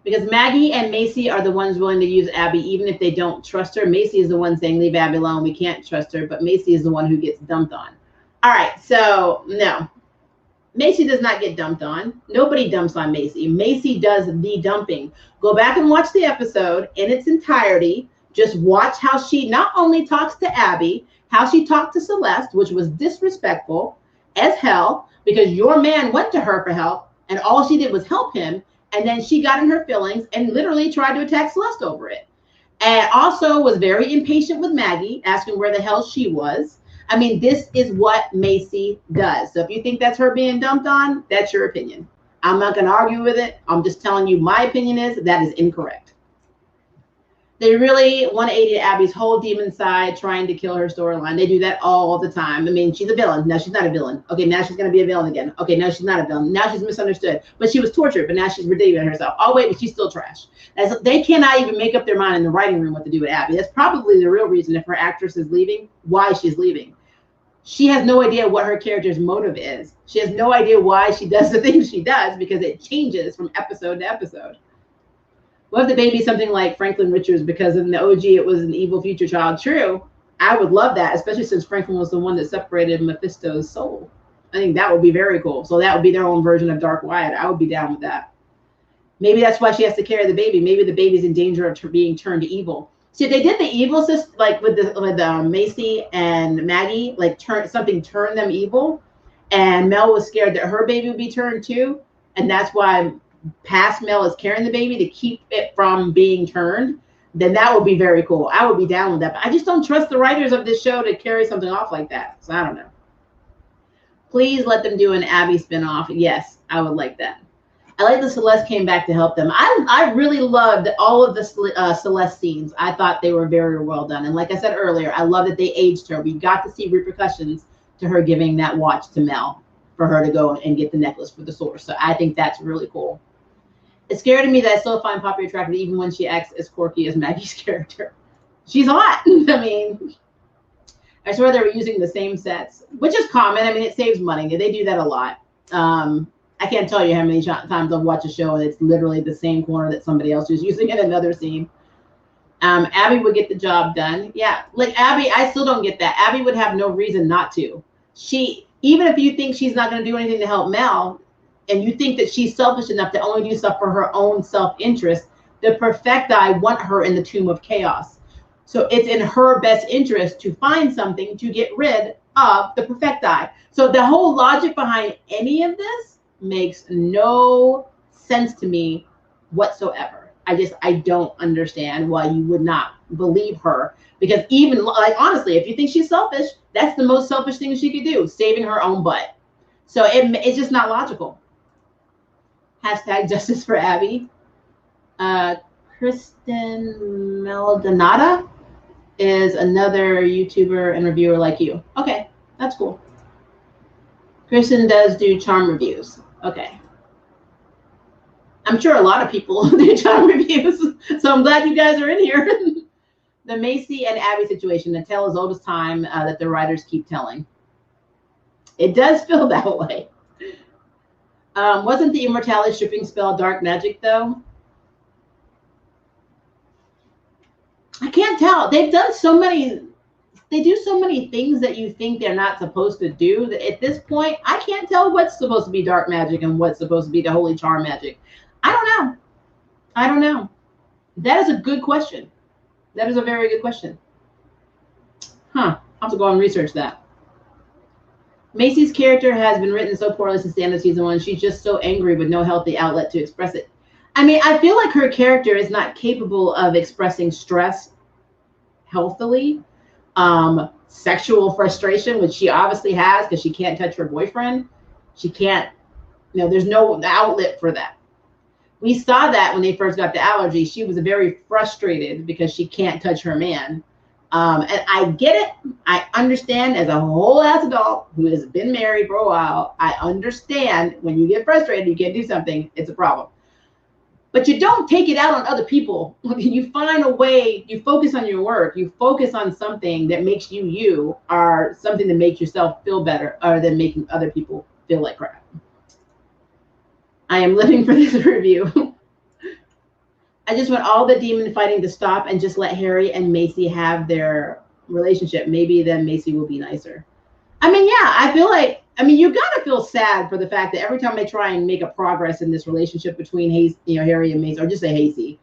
Because Maggie and Macy are the ones willing to use Abby, even if they don't trust her. Macy is the one saying, leave Abby alone. We can't trust her. But Macy is the one who gets dumped on. All right. So, no. Macy does not get dumped on. Nobody dumps on Macy. Macy does the dumping. Go back and watch the episode in its entirety. Just watch how she not only talks to Abby, how she talked to Celeste, which was disrespectful as hell, because your man went to her for help, and all she did was help him, and then she got in her feelings and literally tried to attack Celeste over it. And also was very impatient with Maggie, asking where the hell she was. I mean, this is what Macy does. So if you think that's her being dumped on, that's your opinion. I'm not going to argue with it. I'm just telling you my opinion is that is incorrect. They really 180 Abby's whole demon side, trying to kill her storyline. They do that all the time. I mean, she's a villain. Now she's not a villain. Okay, now she's going to be a villain again. Okay, now she's not a villain. Now she's misunderstood. But she was tortured, but now she's redeeming herself. Oh, wait, but she's still trash. They cannot even make up their mind in the writing room what to do with Abby. That's probably the real reason, if her actress is leaving, why she's leaving. She has no idea what her character's motive is. She has no idea why she does the things she does because it changes from episode to episode. What if the baby's something like Franklin Richards because in the OG it was an evil future child? True. I would love that, especially since Franklin was the one that separated Mephisto's soul. I think that would be very cool. So that would be their own version of Dark Wyatt. I would be down with that. Maybe that's why she has to carry the baby. Maybe the baby's in danger of being turned evil. See, they did the evil system, like with Macy and Maggie, like something turned them evil, and Mel was scared that her baby would be turned too, and that's why past Mel is carrying the baby to keep it from being turned. Then that would be very cool. I would be down with that. But I just don't trust the writers of this show to carry something off like that. So I don't know. Please let them do an Abby spinoff. Yes, I would like that. I like that Celeste came back to help them. I really loved all of the Celeste scenes. I thought they were very well done. And like I said earlier, I love that they aged her. We got to see repercussions to her giving that watch to Mel for her to go and get the necklace for the source. So I think that's really cool. It's scary to me that I still find Poppy attractive even when she acts as quirky as Maggie's character. She's hot. I mean, I swear they were using the same sets, which is common. I mean, it saves money. They do that a lot. I can't tell you how many times I've watched a show and it's literally the same corner that somebody else is using in another scene. Abby would get the job done. Yeah, like Abby, I still don't get that. Abby would have no reason not to. Even if you think she's not going to do anything to help Mel, and you think that she's selfish enough to only do stuff for her own self-interest, the Perfecti want her in the Tomb of Chaos. So it's in her best interest to find something to get rid of the Perfecti. So the whole logic behind any of this makes no sense to me whatsoever. I don't understand why you would not believe her, because even like honestly, if you think she's selfish, that's the most selfish thing she could do, saving her own butt. So it's just not logical. Hashtag justice for Abby. Kristen Maldonado is another YouTuber and reviewer like you. Okay, that's cool. Kristen does do charm reviews. Okay. I'm sure a lot of people do charm reviews, so I'm glad you guys are in here. The Macy and Abby situation, the tale as old as time that the writers keep telling. It does feel that way. Wasn't the immortality stripping spell dark magic, though? I can't tell. They've done so many they do so many things that you think they're not supposed to do. That at this point, I can't tell what's supposed to be dark magic and what's supposed to be the holy charm magic. I don't know. I don't know. That is a good question. That is a very good question. Huh. I'll have to go and research that. Macy's character has been written so poorly since the end of season 1. She's just so angry with no healthy outlet to express it. I mean, I feel like her character is not capable of expressing stress healthily. Sexual frustration, which she obviously has because she can't touch her boyfriend. She can't, there's no outlet for that. We saw that when they first got the allergy. She was very frustrated because she can't touch her man. And I get it. I understand as a whole ass adult who has been married for a while. I understand when you get frustrated, you can't do something, it's a problem. But you don't take it out on other people. You find a way, you focus on your work, you focus on something that makes you, or something that makes yourself feel better, other than making other people feel like crap. I am living for this review. I just want all the demon fighting to stop and just let Harry and Macy have their relationship. Maybe then Macy will be nicer. I mean, yeah, I feel like, you gotta feel sad for the fact that every time they try and make a progress in this relationship between Harry and Macy, or just say Hazy,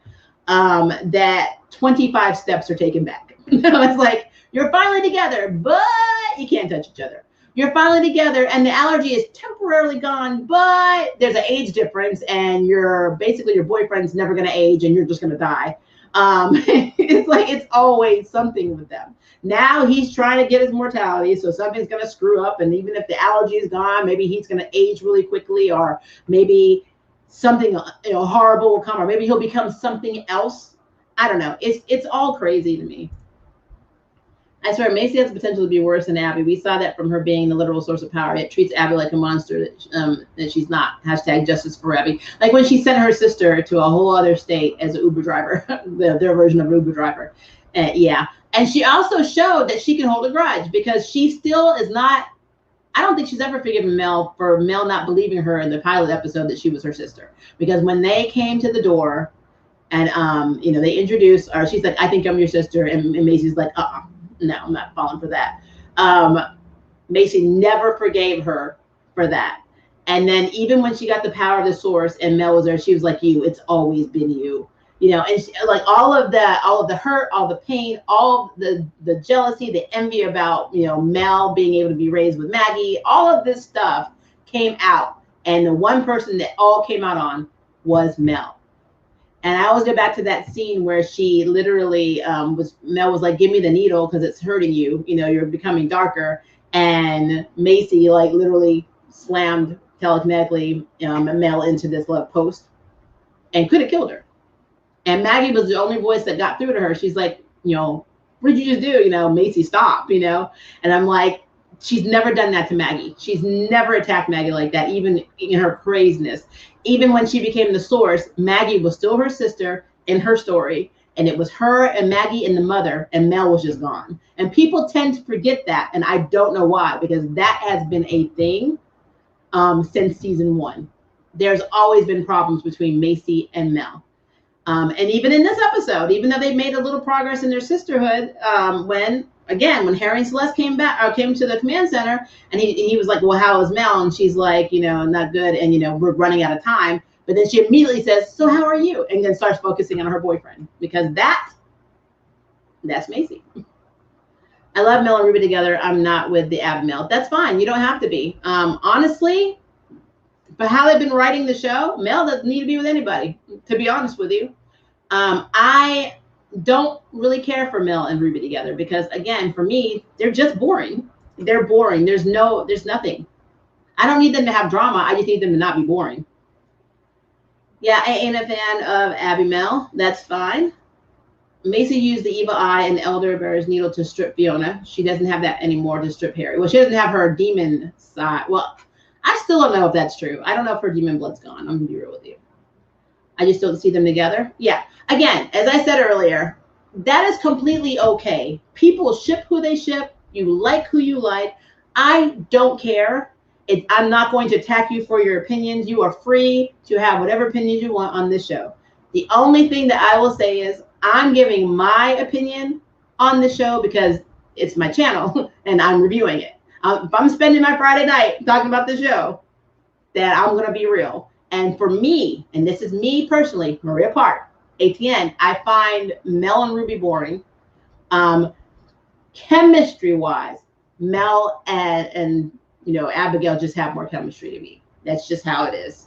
that 25 steps are taken back. It's like, you're finally together, but you can't touch each other. You're finally together and the allergy is temporarily gone, but there's an age difference and your boyfriend's never going to age and you're just going to die. It's like, it's always something with them. Now he's trying to get his mortality, so something's going to screw up, and even if the allergy is gone, maybe he's going to age really quickly, or maybe something horrible will come, or maybe he'll become something else. I don't know. It's all crazy to me. I swear, Macy has the potential to be worse than Abby. We saw that from her being the literal source of power. It treats Abby like a monster that she's not. Hashtag justice for Abby. Like when she sent her sister to a whole other state as an Uber driver, their version of an Uber driver. Yeah. And she also showed that she can hold a grudge because she still is not, I don't think she's ever forgiven Mel for Mel not believing her in the pilot episode that she was her sister. Because when they came to the door and, they introduced, or she's like, I think I'm your sister. And Macy's like, no, I'm not falling for that. Macy never forgave her for that. And then even when she got the power of the source and Mel was there, she was like, it's always been you. And she, like all of the hurt, all the pain, all the jealousy, the envy about, Mel being able to be raised with Maggie, all of this stuff came out. And the one person that all came out on was Mel. And I always go back to that scene where she literally Mel was like, give me the needle because it's hurting you. You're becoming darker. And Macy like literally slammed telekinetically Mel into this love post and could have killed her. And Maggie was the only voice that got through to her. She's like, what did you just do? Macy, stop, And I'm like, she's never done that to Maggie. She's never attacked Maggie like that, even in her craziness. Even when she became the source, Maggie was still her sister in her story. And it was her and Maggie and the mother, and Mel was just gone. And people tend to forget that. And I don't know why, because that has been a thing since season 1. There's always been problems between Macy and Mel. And even in this episode, even though they've made a little progress in their sisterhood, when Harry and Celeste came to the command center, and he was like, well, how is Mel? And she's like, not good. And, we're running out of time. But then she immediately says, so how are you? And then starts focusing on her boyfriend, because that's Macy. I love Mel and Ruby together. I'm not with the Ab Mel. That's fine. You don't have to be. Honestly, but how they've been writing the show, Mel doesn't need to be with anybody, to be honest with you. I don't really care for Mel and Ruby together because, again, for me, they're just boring. They're boring. There's nothing. I don't need them to have drama. I just need them to not be boring. Yeah, I ain't a fan of Abby Mel. That's fine. Macy used the evil eye and the elder bear's needle to strip Fiona. She doesn't have that anymore to strip Harry. Well, she doesn't have her demon side. Well, I still don't know if that's true. I don't know if her demon blood's gone. I'm going to be real with you. I just don't see them together. Yeah. Again, as I said earlier, that is completely okay. People ship who they ship. You like who you like. I don't care. I'm not going to attack you for your opinions. You are free to have whatever opinions you want on this show. The only thing that I will say is I'm giving my opinion on the show because it's my channel and I'm reviewing it. If I'm spending my Friday night talking about the show, then I'm going to be real. And for me, and this is me personally, Maria Park, ATN, I find Mel and Ruby boring. Chemistry-wise, Mel and Abigail just have more chemistry to me. That's just how it is.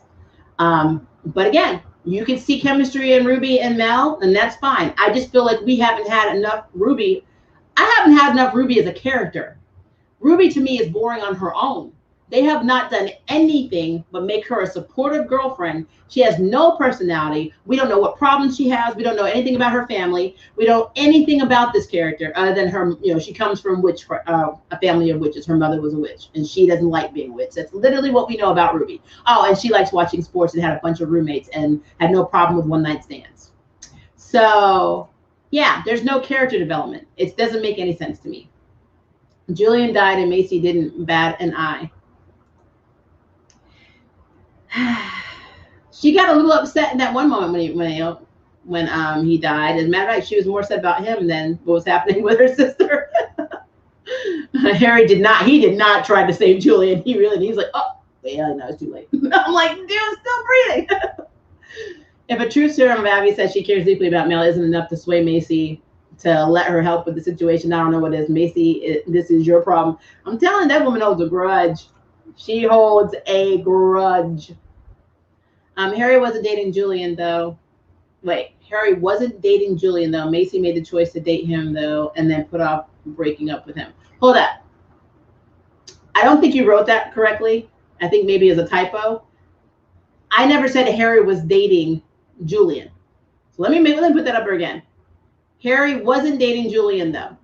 But again, you can see chemistry in Ruby and Mel, and that's fine. I just feel like we haven't had enough Ruby. I haven't had enough Ruby as a character. Ruby to me is boring on her own. They have not done anything but make her a supportive girlfriend. She has no personality. We don't know what problems she has. We don't know anything about her family. We don't know anything about this character other than her, she comes from a family of witches. Her mother was a witch and she doesn't like being a witch. That's literally what we know about Ruby. Oh, and she likes watching sports and had a bunch of roommates and had no problem with one-night stands. So yeah, there's no character development. It doesn't make any sense to me. Julian died and Macy didn't bat an eye. She got a little upset in that one moment when he died. As a matter of fact, she was more upset about him than what was happening with her sister. Harry did not try to save Julian. He's like, oh, yeah, no, it's too late. I'm like, dude, I'm still breathing. If a true serum of Abby says she cares deeply about Mel isn't enough to sway Macy to let her help with the situation, I don't know what it is. Macy, this is your problem. I'm telling that woman holds a grudge. She holds a grudge. Harry wasn't dating Julian, though. Harry wasn't dating Julian, though. Macy made the choice to date him, though, and then put off breaking up with him. Hold up. I don't think you wrote that correctly. I think maybe as a typo. I never said Harry was dating Julian. So let me put that up again. Harry wasn't dating Julian, though.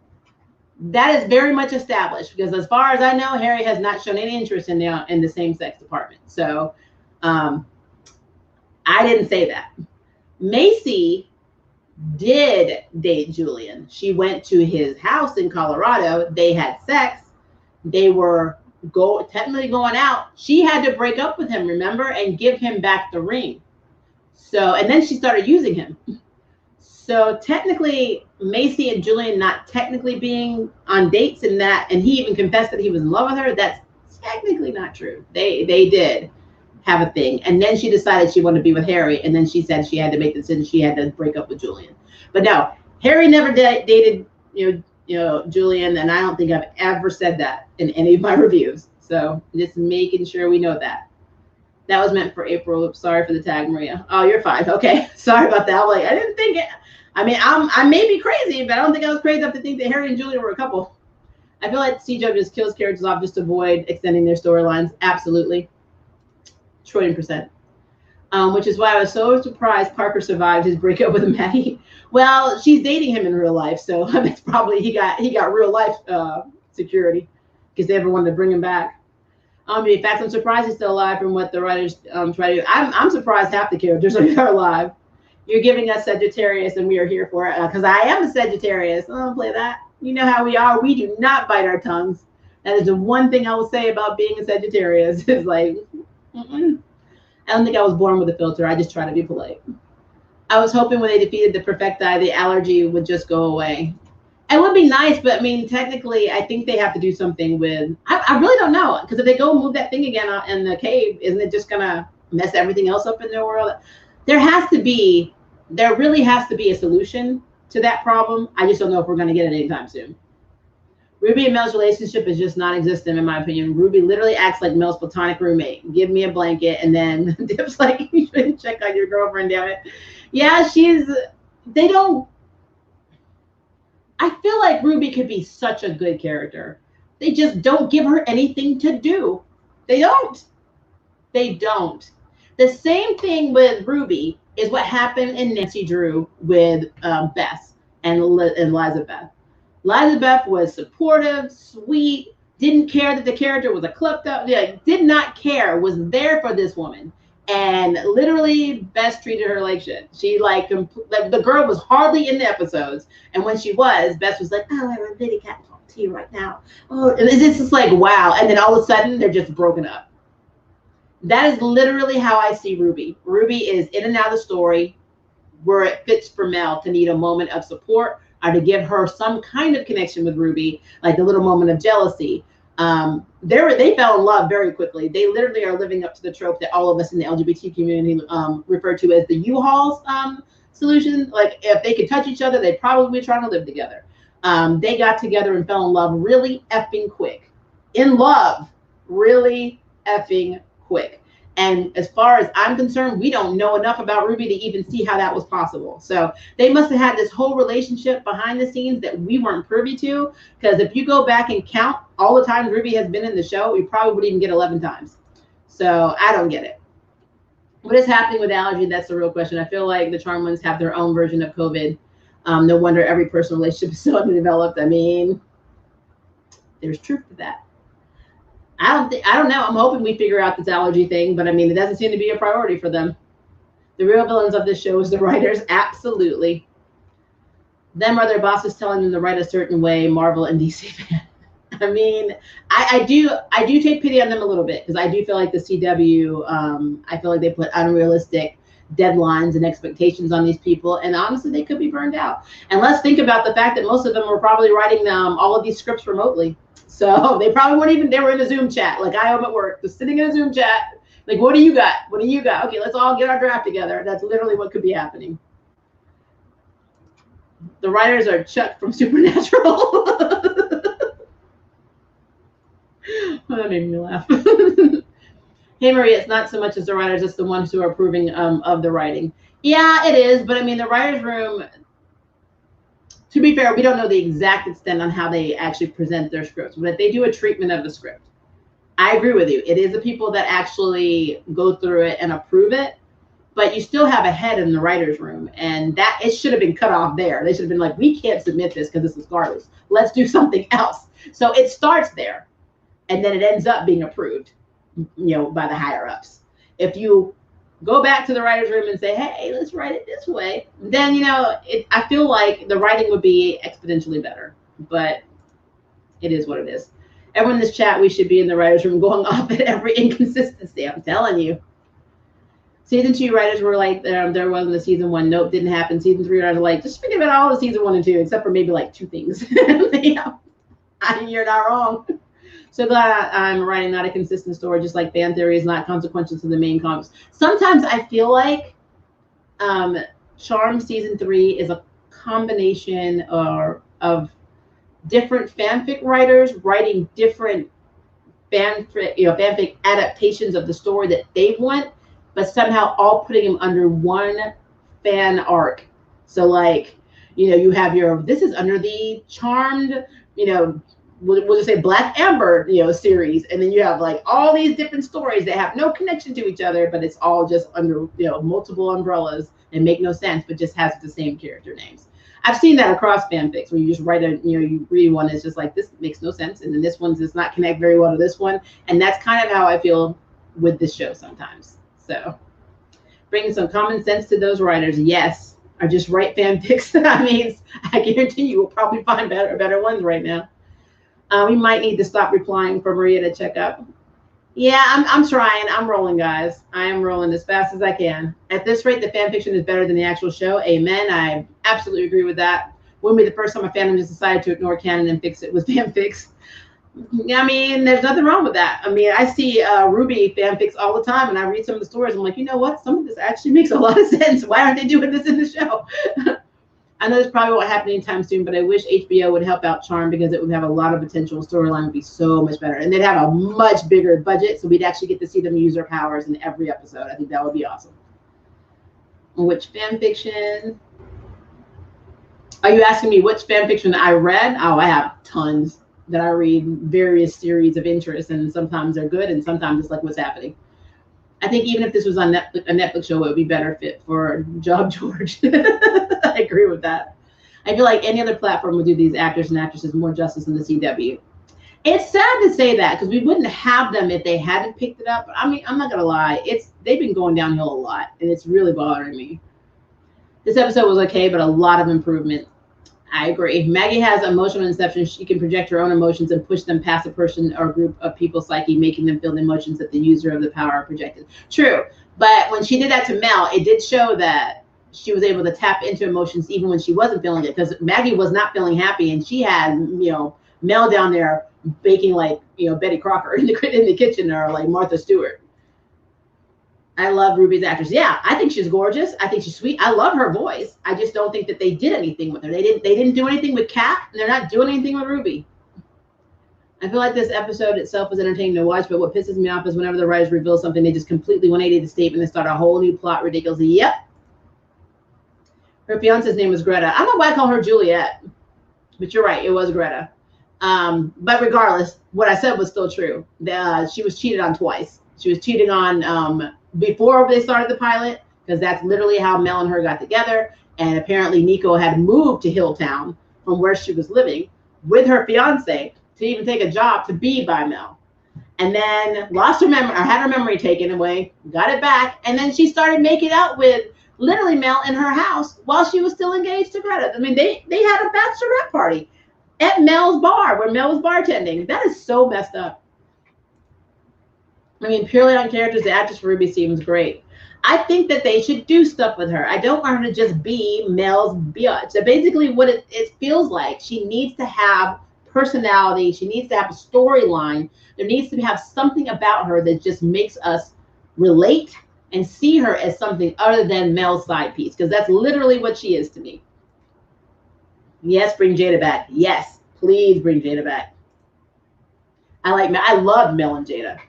That is very much established because as far as I know, Harry has not shown any interest in the same-sex department. So I didn't say that. Macy did date Julian. She went to his house in Colorado. They had sex. They were technically going out. She had to break up with him, remember, and give him back the ring. So, and then she started using him. So technically, Macy and Julian not technically being on dates and he even confessed that he was in love with her. That's technically not true. They did have a thing. And then she decided she wanted to be with Harry. And then she said she had to make the decision. She had to break up with Julian. But no, Harry never dated, Julian. And I don't think I've ever said that in any of my reviews. So just making sure we know that. That was meant for April. Sorry for the tag, Maria. Oh, you're fine. Okay. Sorry about that. I didn't think it. I mean, I may be crazy, but I don't think I was crazy enough to think that Harry and Julian were a couple. I feel like CJ just kills characters off just to avoid extending their storylines. Absolutely. Trillion%. Which is why I was so surprised Parker survived his breakup with Maddie. Well, she's dating him in real life, so that's probably he got real life security because they ever wanted to bring him back. In fact, I'm surprised he's still alive from what the writers try to do. I'm surprised half the characters are alive. You're giving us Sagittarius, and we are here for it because I am a Sagittarius. I don't play that. You know how we are. We do not bite our tongues. That is the one thing I will say about being a Sagittarius. Is like, I don't think I was born with a filter. I just try to be polite. I was hoping when they defeated the Perfecti, the allergy would just go away. It would be nice, but I mean, technically, I think they have to do something with. I really don't know because if they go move that thing again in the cave, isn't it just gonna mess everything else up in their world? There really has to be a solution to that problem. I just don't know if we're going to get it anytime soon. Ruby and Mel's relationship is just non-existent, in my opinion. Ruby literally acts like Mel's platonic roommate. Give me a blanket, and then Dip's like, you shouldn't check on your girlfriend, damn it. Yeah, I feel like Ruby could be such a good character. They just don't give her anything to do. They don't. The same thing with Ruby is what happened in Nancy Drew with Beth and Elizabeth. Elizabeth was supportive, sweet, didn't care that the character was a clipped up, did not care, was there for this woman. And literally, Beth treated her like shit. She the girl was hardly in the episodes. And when she was, Beth was like, oh, I really can't talk to you right now. Oh, and it's just like, wow. And then all of a sudden, they're just broken up. That is literally how I see Ruby. Ruby is in and out of the story where it fits for Mel to need a moment of support. are to give her some kind of connection with Ruby, like the little moment of jealousy. They fell in love very quickly. They literally are living up to the trope that all of us in the LGBT community refer to as the U-Hauls solution. Like if they could touch each other, they'd probably be trying to live together. They got together and fell in love really effing quick. In love, really effing quick. And as far as I'm concerned, we don't know enough about Ruby to even see how that was possible. So they must have had this whole relationship behind the scenes that we weren't privy to. Because if you go back and count all the times Ruby has been in the show, we probably would even get 11 times. So I don't get it. What is happening with allergy? That's the real question. I feel like the Charmed Ones have their own version of COVID. No wonder every personal relationship is so underdeveloped. I mean, there's truth to that. I don't know. I'm hoping we figure out this allergy thing, but I mean, it doesn't seem to be a priority for them. The real villains of this show is the writers. Absolutely. Them are their bosses telling them to write a certain way, Marvel and DC fan. I mean, I do take pity on them a little bit because I do feel like the CW, I feel like they put unrealistic deadlines and expectations on these people, and honestly, they could be burned out. And let's think about the fact that most of them were probably writing all of these scripts remotely. So they probably weren't even, they were in a Zoom chat, like I am at work, just sitting in a Zoom chat, like, what do you got? What do you got? Okay, let's all get our draft together. That's literally what could be happening. The writers are Chuck from Supernatural. That made me laugh. Hey, Maria, it's not so much as the writers, it's the ones who are approving of the writing. Yeah, it is. But I mean, the writer's room, to be fair, we don't know the exact extent on how they actually present their scripts, but they do a treatment of the script. I agree with you. It is the people that actually go through it and approve it, but you still have a head in the writer's room, and that it should have been cut off there. They should have been like, we can't submit this because this is garbage. Let's do something else. So it starts there, and then it ends up being approved, by the higher ups. If you go back to the writer's room and say, hey, let's write it this way, then, I feel like the writing would be exponentially better, but it is what it is. Everyone in this chat, we should be in the writer's room going off at every inconsistency. I'm telling you. Season 2 writers were like, there wasn't the season 1. Nope, didn't happen. Season 3 writers were like, just forget about all the season 1 and 2, except for maybe like 2 things. You're not wrong. So glad I'm writing not a consistent story, just like fan theory is not consequential to the main comics. Sometimes I feel like Charmed season 3 is a combination of different fanfic writers writing different fanfic adaptations of the story that they want, but somehow all putting them under one fan arc. So like, you have this is under the Charmed, we'll just say Black Amber, series. And then you have like all these different stories that have no connection to each other, but it's all just under, multiple umbrellas and make no sense, but just has the same character names. I've seen that across fanfics where you just write you read one, it's just like, this makes no sense. And then this one does not connect very well to this one. And that's kind of how I feel with this show sometimes. So bringing some common sense to those writers. Yes. Or just write fanfics. I mean, I guarantee you will probably find better ones right now. We might need to stop replying for Maria to check up. Yeah, I'm trying. I'm rolling, guys. I am rolling as fast as I can. At this rate, the fan fiction is better than the actual show. Amen. I absolutely agree with that. Wouldn't be the first time a fandom just decided to ignore canon and fix it with fanfics. I mean, there's nothing wrong with that. I mean, I see Ruby fanfics all the time, and I read some of the stories. I'm like, you know what? Some of this actually makes a lot of sense. Why aren't they doing this in the show? I know this probably won't happen anytime soon, but I wish HBO would help out Charmed because it would have a lot of potential. Storyline would be so much better. And they'd have a much bigger budget, so we'd actually get to see them use their powers in every episode. I think that would be awesome. Which fan fiction? Are you asking me which fan fiction I read? Oh, I have tons that I read, various series of interest, and sometimes they're good, and sometimes it's like, what's happening? I think even if this was on Netflix, a Netflix show, it would be better fit for Job George. I agree with that. I feel like any other platform would do these actors and actresses more justice than the CW. It's sad to say that because we wouldn't have them if they hadn't picked it up. But I mean, I'm not gonna lie, they've been going downhill a lot, and it's really bothering me. This episode was okay, but a lot of improvement. I agree. Maggie has emotional inception. She can project her own emotions and push them past a person or group of people's psyche, making them feel the emotions that the user of the power projected. True. But when she did that to Mel, it did show that she was able to tap into emotions even when she wasn't feeling it, because Maggie was not feeling happy, and she had, Mel down there baking like, Betty Crocker in the kitchen, or like Martha Stewart. I love Ruby's actress. Yeah, I think she's gorgeous. I think she's sweet. I love her voice. I just don't think that they did anything with her. They didn't do anything with Kat, and they're not doing anything with Ruby. I feel like this episode itself was entertaining to watch, but what pisses me off is whenever the writers reveal something, they just completely 180 the statement and start a whole new plot ridiculously. Yep. Her fiance's name was Greta. I don't know why I call her Juliet, but you're right. It was Greta. But regardless, what I said was still true. She was cheated on twice. She was cheated on before they started the pilot, because that's literally how Mel and her got together. And apparently Nico had moved to Hilltown from where she was living with her fiance to even take a job to be by Mel. And then lost her memory, or had her memory taken away, got it back. And then she started making out with literally Mel in her house while she was still engaged to Greta. I mean, they had a bachelorette party at Mel's bar where Mel was bartending. That is so messed up. I mean, purely on characters, the actress for Ruby seems great. I think that they should do stuff with her. I don't want her to just be Mel's bitch. So basically what it feels like, she needs to have personality. She needs to have a storyline. There needs to have something about her that just makes us relate and see her as something other than Mel's side piece, because that's literally what she is to me. Yes, bring Jada back. Yes, please bring Jada back. I love Mel and Jada.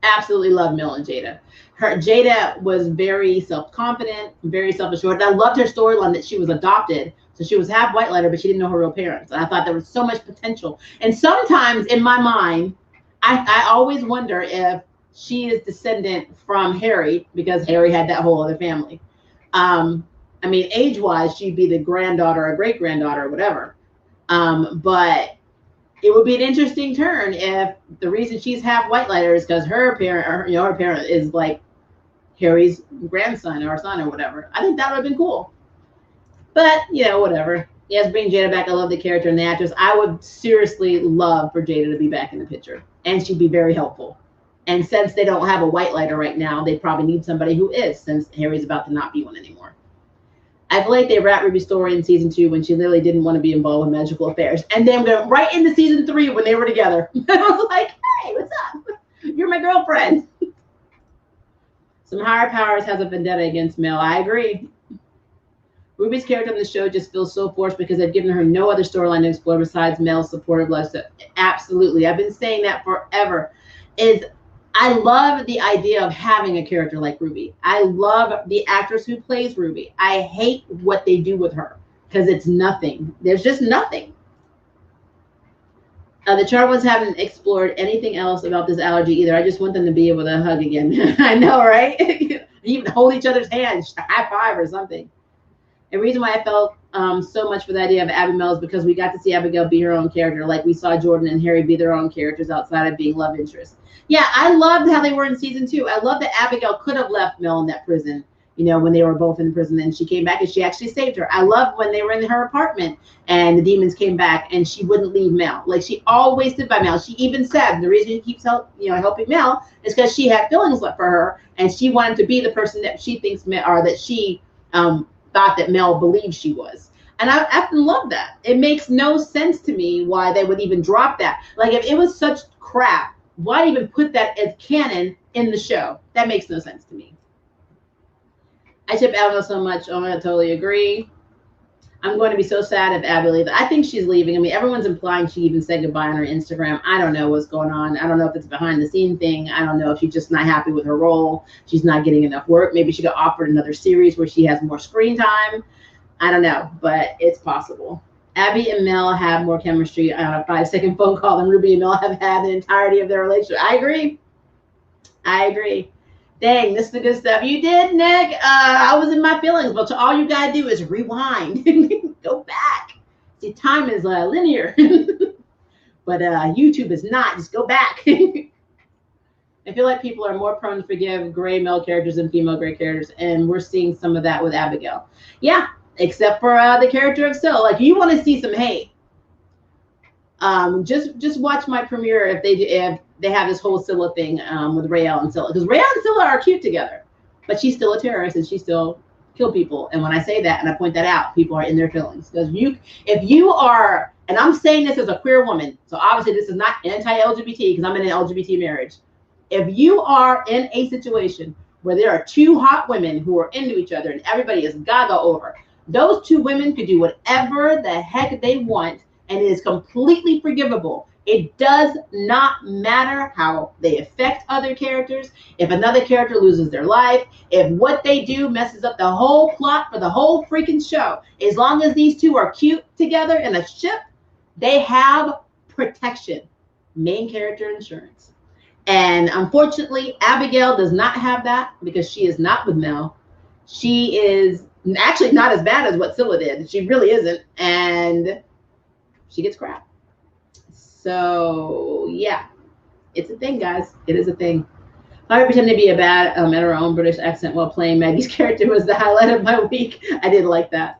Absolutely love Mel and Jada. Jada was very self-confident, very self-assured. I loved her storyline that she was adopted. So she was half white lighter, but she didn't know her real parents. And I thought there was so much potential. And sometimes in my mind, I always wonder if she is descendant from Harry, because Harry had that whole other family. I mean, age-wise, she'd be the granddaughter or great-granddaughter or whatever. But it would be an interesting turn if the reason she's half white lighter is because her parent, or her parent is like Harry's grandson or son or whatever. I think that would have been cool. But whatever. Yes, bring Jada back. I love the character and the actress. I would seriously love for Jada to be back in the picture, and she'd be very helpful. And since they don't have a white lighter right now, they probably need somebody who is, since Harry's about to not be one anymore. I feel like they wrapped Ruby's story in season 2 when she literally didn't want to be involved with magical affairs. And then went right into season 3 when they were together. I was like, hey, what's up? You're my girlfriend. Some higher powers has a vendetta against Mel. I agree. Ruby's character on the show just feels so forced because they've given her no other storyline to explore besides Mel's supportive love. So absolutely. I've been saying that forever. I love the idea of having a character like Ruby. I love the actress who plays Ruby. I hate what they do with her because it's nothing. There's just nothing. The Charmed Ones haven't explored anything else about this allergy either. I just want them to be able to hug again. I know, right? Even hold each other's hands, high five or something. The reason why I felt so much for the idea of Abigail is because we got to see Abigail be her own character, like we saw Jordan and Harry be their own characters outside of being love interests. Yeah, I loved how they were in season 2. I love that Abigail could have left Mel in that prison, when they were both in prison, and she came back and she actually saved her. I loved when they were in her apartment and the demons came back and she wouldn't leave Mel. Like, she always stood by Mel. She even said the reason she keeps helping Mel is because she had feelings for her and she wanted to be the person that she thinks, or that she thought that Mel believed she was. And I often love that. It makes no sense to me why they would even drop that. Like, if it was such crap, why even put that as canon in the show? That makes no sense to me. I ship Abigail so much. Oh, I totally agree. I'm going to be so sad if Abby leaves. I think she's leaving. I mean, everyone's implying she even said goodbye on her Instagram. I don't know what's going on. I don't know if it's a behind the scene thing. I don't know if she's just not happy with her role. She's not getting enough work. Maybe she got offered another series where she has more screen time. I don't know, but it's possible. Abby and Mel have more chemistry on a 5-second phone call than Ruby and Mel have had the entirety of their relationship. I agree. I agree. Dang, this is the good stuff. You did, Nick. I was in my feelings, but all you gotta do is rewind. Go back. See, time is linear, but YouTube is not. Just go back. I feel like people are more prone to forgive gray male characters than female gray characters, and we're seeing some of that with Abigail. Yeah, except for the character of Syl. Like, you want to see some hate. Just watch my premiere if they have this whole Scylla thing with Raelle and Scylla, because Raelle and Scylla are cute together, but she's still a terrorist and she still kill people. And when I say that and I point that out, people are in their feelings. Because if you are, and I'm saying this as a queer woman, so obviously this is not anti-LGBT because I'm in an LGBT marriage. If you are in a situation where there are two hot women who are into each other and everybody is gaga over, those two women could do whatever the heck they want, and it is completely forgivable. It does not matter how they affect other characters. If another character loses their life, if what they do messes up the whole plot for the whole freaking show, as long as these two are cute together in a ship, they have protection. Main character insurance. And unfortunately, Abigail does not have that because she is not with Mel. She is actually not as bad as what Scylla did. She really isn't. And she gets crap. So, yeah. It's a thing, guys. It is a thing. I pretend to be a bad at her own British accent while playing Maggie's character was the highlight of my week. I did like that.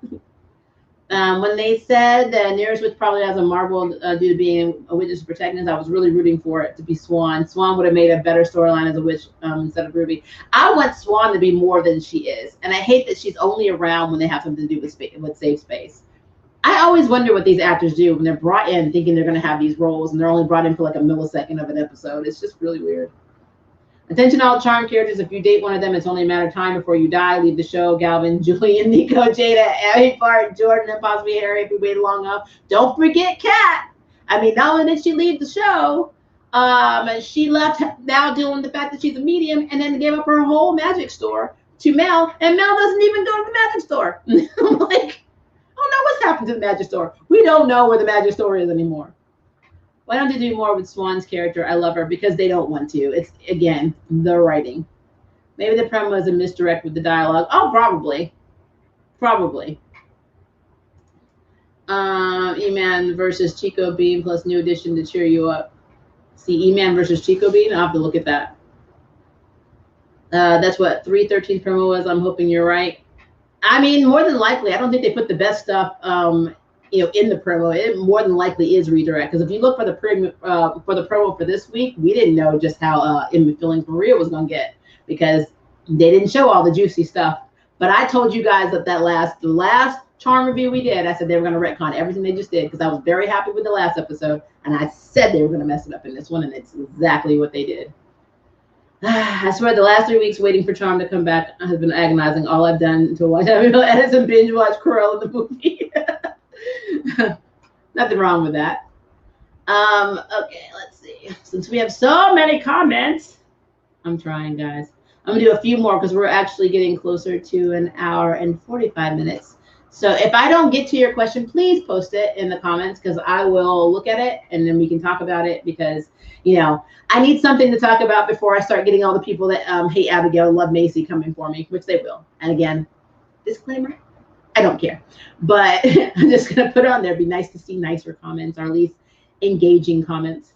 When they said the nearest witch probably has a marble due to being a witch's protagonist, I was really rooting for it to be Swan. Swan would have made a better storyline as a witch instead of Ruby. I want Swan to be more than she is. And I hate that she's only around when they have something to do with Safe Space. I always wonder what these actors do when they're brought in thinking they're going to have these roles and they're only brought in for like a millisecond of an episode. It's just really weird. Attention all charm characters. If you date one of them, it's only a matter of time before you die. Leave the show. Galvin, Julian, Nico, Jada, Abby, Bart, Jordan, and possibly Harry if we wait long enough. Don't forget Kat. I mean, not only did she leave the show, she left now doing the fact that she's a medium and then gave up her whole magic store to Mel. And Mel doesn't even go to the magic store. I'm like, I don't know what's happened to the magic store. We don't know where the magic store is anymore. Why don't they do more with Swan's character? I love her because they don't want to. It's, again, the writing. Maybe the promo is a misdirect with the dialogue. Oh, probably. Probably. E-Man versus Chico Bean plus new addition to cheer you up. See, E-Man versus Chico Bean? I'll have to look at that. That's what 313 promo was. I'm hoping you're right. I mean, more than likely, I don't think they put the best stuff in the promo. It more than likely is redirect, because if you look for the promo for this week, we didn't know just how in feelings Maria was gonna get, because they didn't show all the juicy stuff. But I told you guys that the last charm review we did, I said they were gonna retcon everything they just did, because I was very happy with the last episode, and I said they were gonna mess it up in this one, and it's exactly what they did. I swear the last 3 weeks waiting for Charm to come back has been agonizing. All I've done to watch edits and binge watch Cruella the movie. Nothing wrong with that. Okay, let's see. Since we have so many comments, I'm trying, guys. I'm gonna do a few more because we're actually getting closer to an hour and 45 minutes. So if I don't get to your question, please post it in the comments, because I will look at it and then we can talk about it, because, you know, I need something to talk about before I start getting all the people that hate Abigail and love Macy coming for me, which they will. And again, disclaimer, I don't care. But I'm just going to put it on there. It'd be nice to see nicer comments, or at least engaging comments.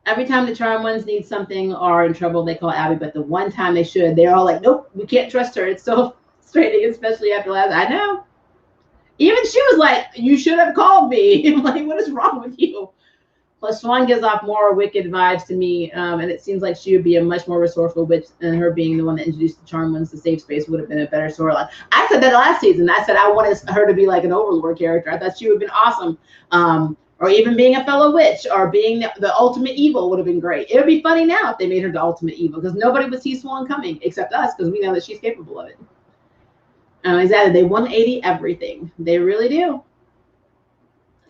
Every time the Charm ones need something or are in trouble, they call Abby. But the one time they should, they're all like, nope, we can't trust her. It's so frustrating, especially after last. I know. Even she was like, you should have called me. I'm like, what is wrong with you? Plus, Swan gives off more wicked vibes to me, and it seems like she would be a much more resourceful witch, and her being the one that introduced the Charm ones to Safe Space would have been a better storyline. I said that last season. I said I wanted her to be like an Overlord character. I thought she would have been awesome. Or even being a fellow witch, or being the ultimate evil would have been great. It would be funny now if they made her the ultimate evil, because nobody would see Swan coming except us, because we know that she's capable of it. Exactly. They 180 everything. They really do.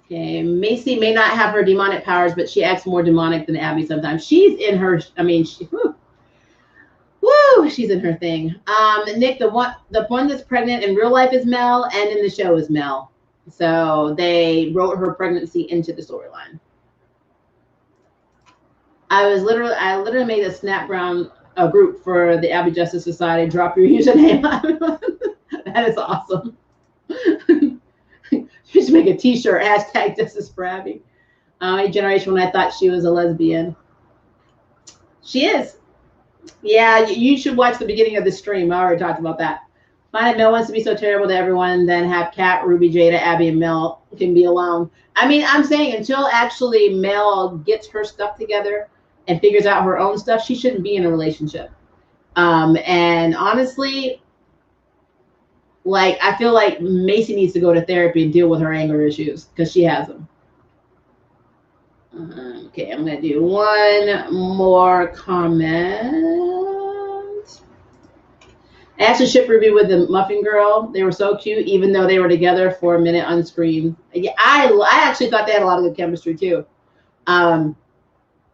Okay. Macy may not have her demonic powers, but she acts more demonic than Abby sometimes. She's in her, I mean, she's in her thing. Nick, the one that's pregnant in real life is Mel, and in the show is Mel. So they wrote her pregnancy into the storyline. I literally made a Snapground group for the Abby Justice Society. Drop your username. That is awesome. You should make a t-shirt, hashtag Justice for Abby. A generation when I thought she was a lesbian. She is. Yeah, you should watch the beginning of the stream. I already talked about that. Find Mel wants to be so terrible to everyone, then have Kat, Ruby, Jada, Abby, and Mel can be alone. I mean, I'm saying until actually Mel gets her stuff together and figures out her own stuff, she shouldn't be in a relationship. And honestly, Like, I feel like Macy needs to go to therapy and deal with her anger issues because she has them. Okay, I'm going to do one more comment. I actually shipped Ruby with the Muffin Girl. They were so cute, even though they were together for a minute on screen. Yeah, I actually thought they had a lot of good chemistry too.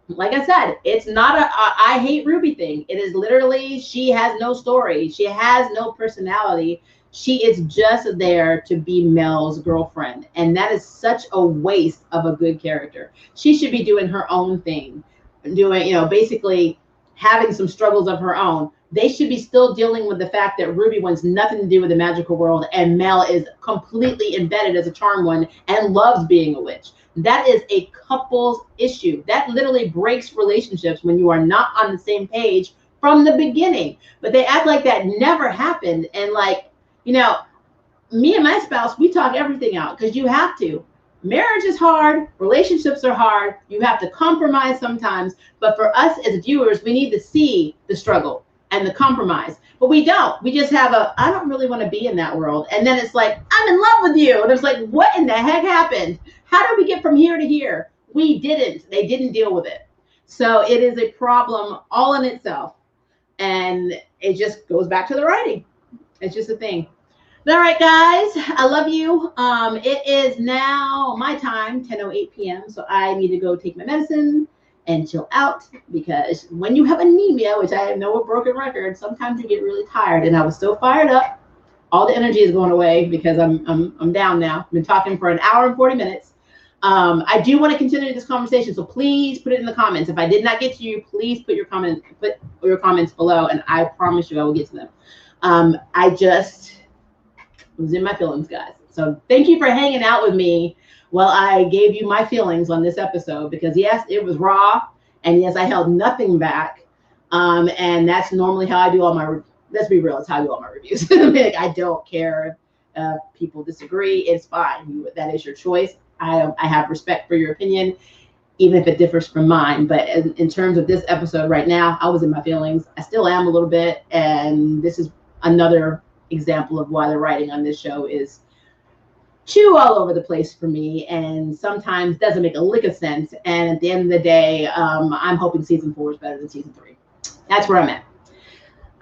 Like I said, it's not a I hate Ruby thing. It is literally, she has no story. She has no personality. She is just there to be Mel's girlfriend. And that is such a waste of a good character. She should be doing her own thing, doing, basically having some struggles of her own. They should be still dealing with the fact that Ruby wants nothing to do with the magical world and Mel is completely embedded as a charm one and loves being a witch. That is a couple's issue. That literally breaks relationships when you are not on the same page from the beginning. But they act like that never happened. And like, me and my spouse, we talk everything out because you have to. Marriage is hard. Relationships are hard. You have to compromise sometimes. But for us as viewers, we need to see the struggle and the compromise. But we don't. We just have I don't really want to be in that world. And then it's like, I'm in love with you. And it's like, what in the heck happened? How did we get from here to here? We didn't. They didn't deal with it. So it is a problem all in itself. And it just goes back to the writing. It's just a thing. All right, guys, I love you. It is now my time, 10:08 p.m. So I need to go take my medicine and chill out because when you have anemia, which I know a broken record, sometimes you get really tired. And I was so fired up. All the energy is going away because I'm down now. I've been talking for an hour and 40 minutes. I do want to continue this conversation, so please put it in the comments. If I did not get to you, please put your comments below, and I promise you I will get to them. I just was in my feelings, guys. So thank you for hanging out with me while I gave you my feelings on this episode, because yes, it was raw, and yes, I held nothing back. And that's normally how I do all my, let's be real, it's how I do all my reviews. Like, I don't care if people disagree. It's fine. That is your choice. I have respect for your opinion, even if it differs from mine. But in terms of this episode right now, I was in my feelings. I still am a little bit. And this is another example of why the writing on this show is chew all over the place for me, and sometimes doesn't make a lick of sense. And at the end of the day, I'm hoping season 4 is better than season 3. That's where I'm at.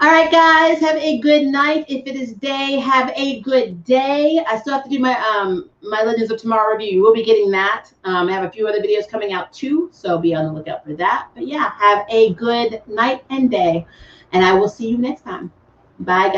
All right, guys, have a good night. If it is day, have a good day. I still have to do my my Legends of Tomorrow review. You will be getting that. I have a few other videos coming out too, so be on the lookout for that. But yeah, have a good night and day, and I will see you next time. Bye, guys.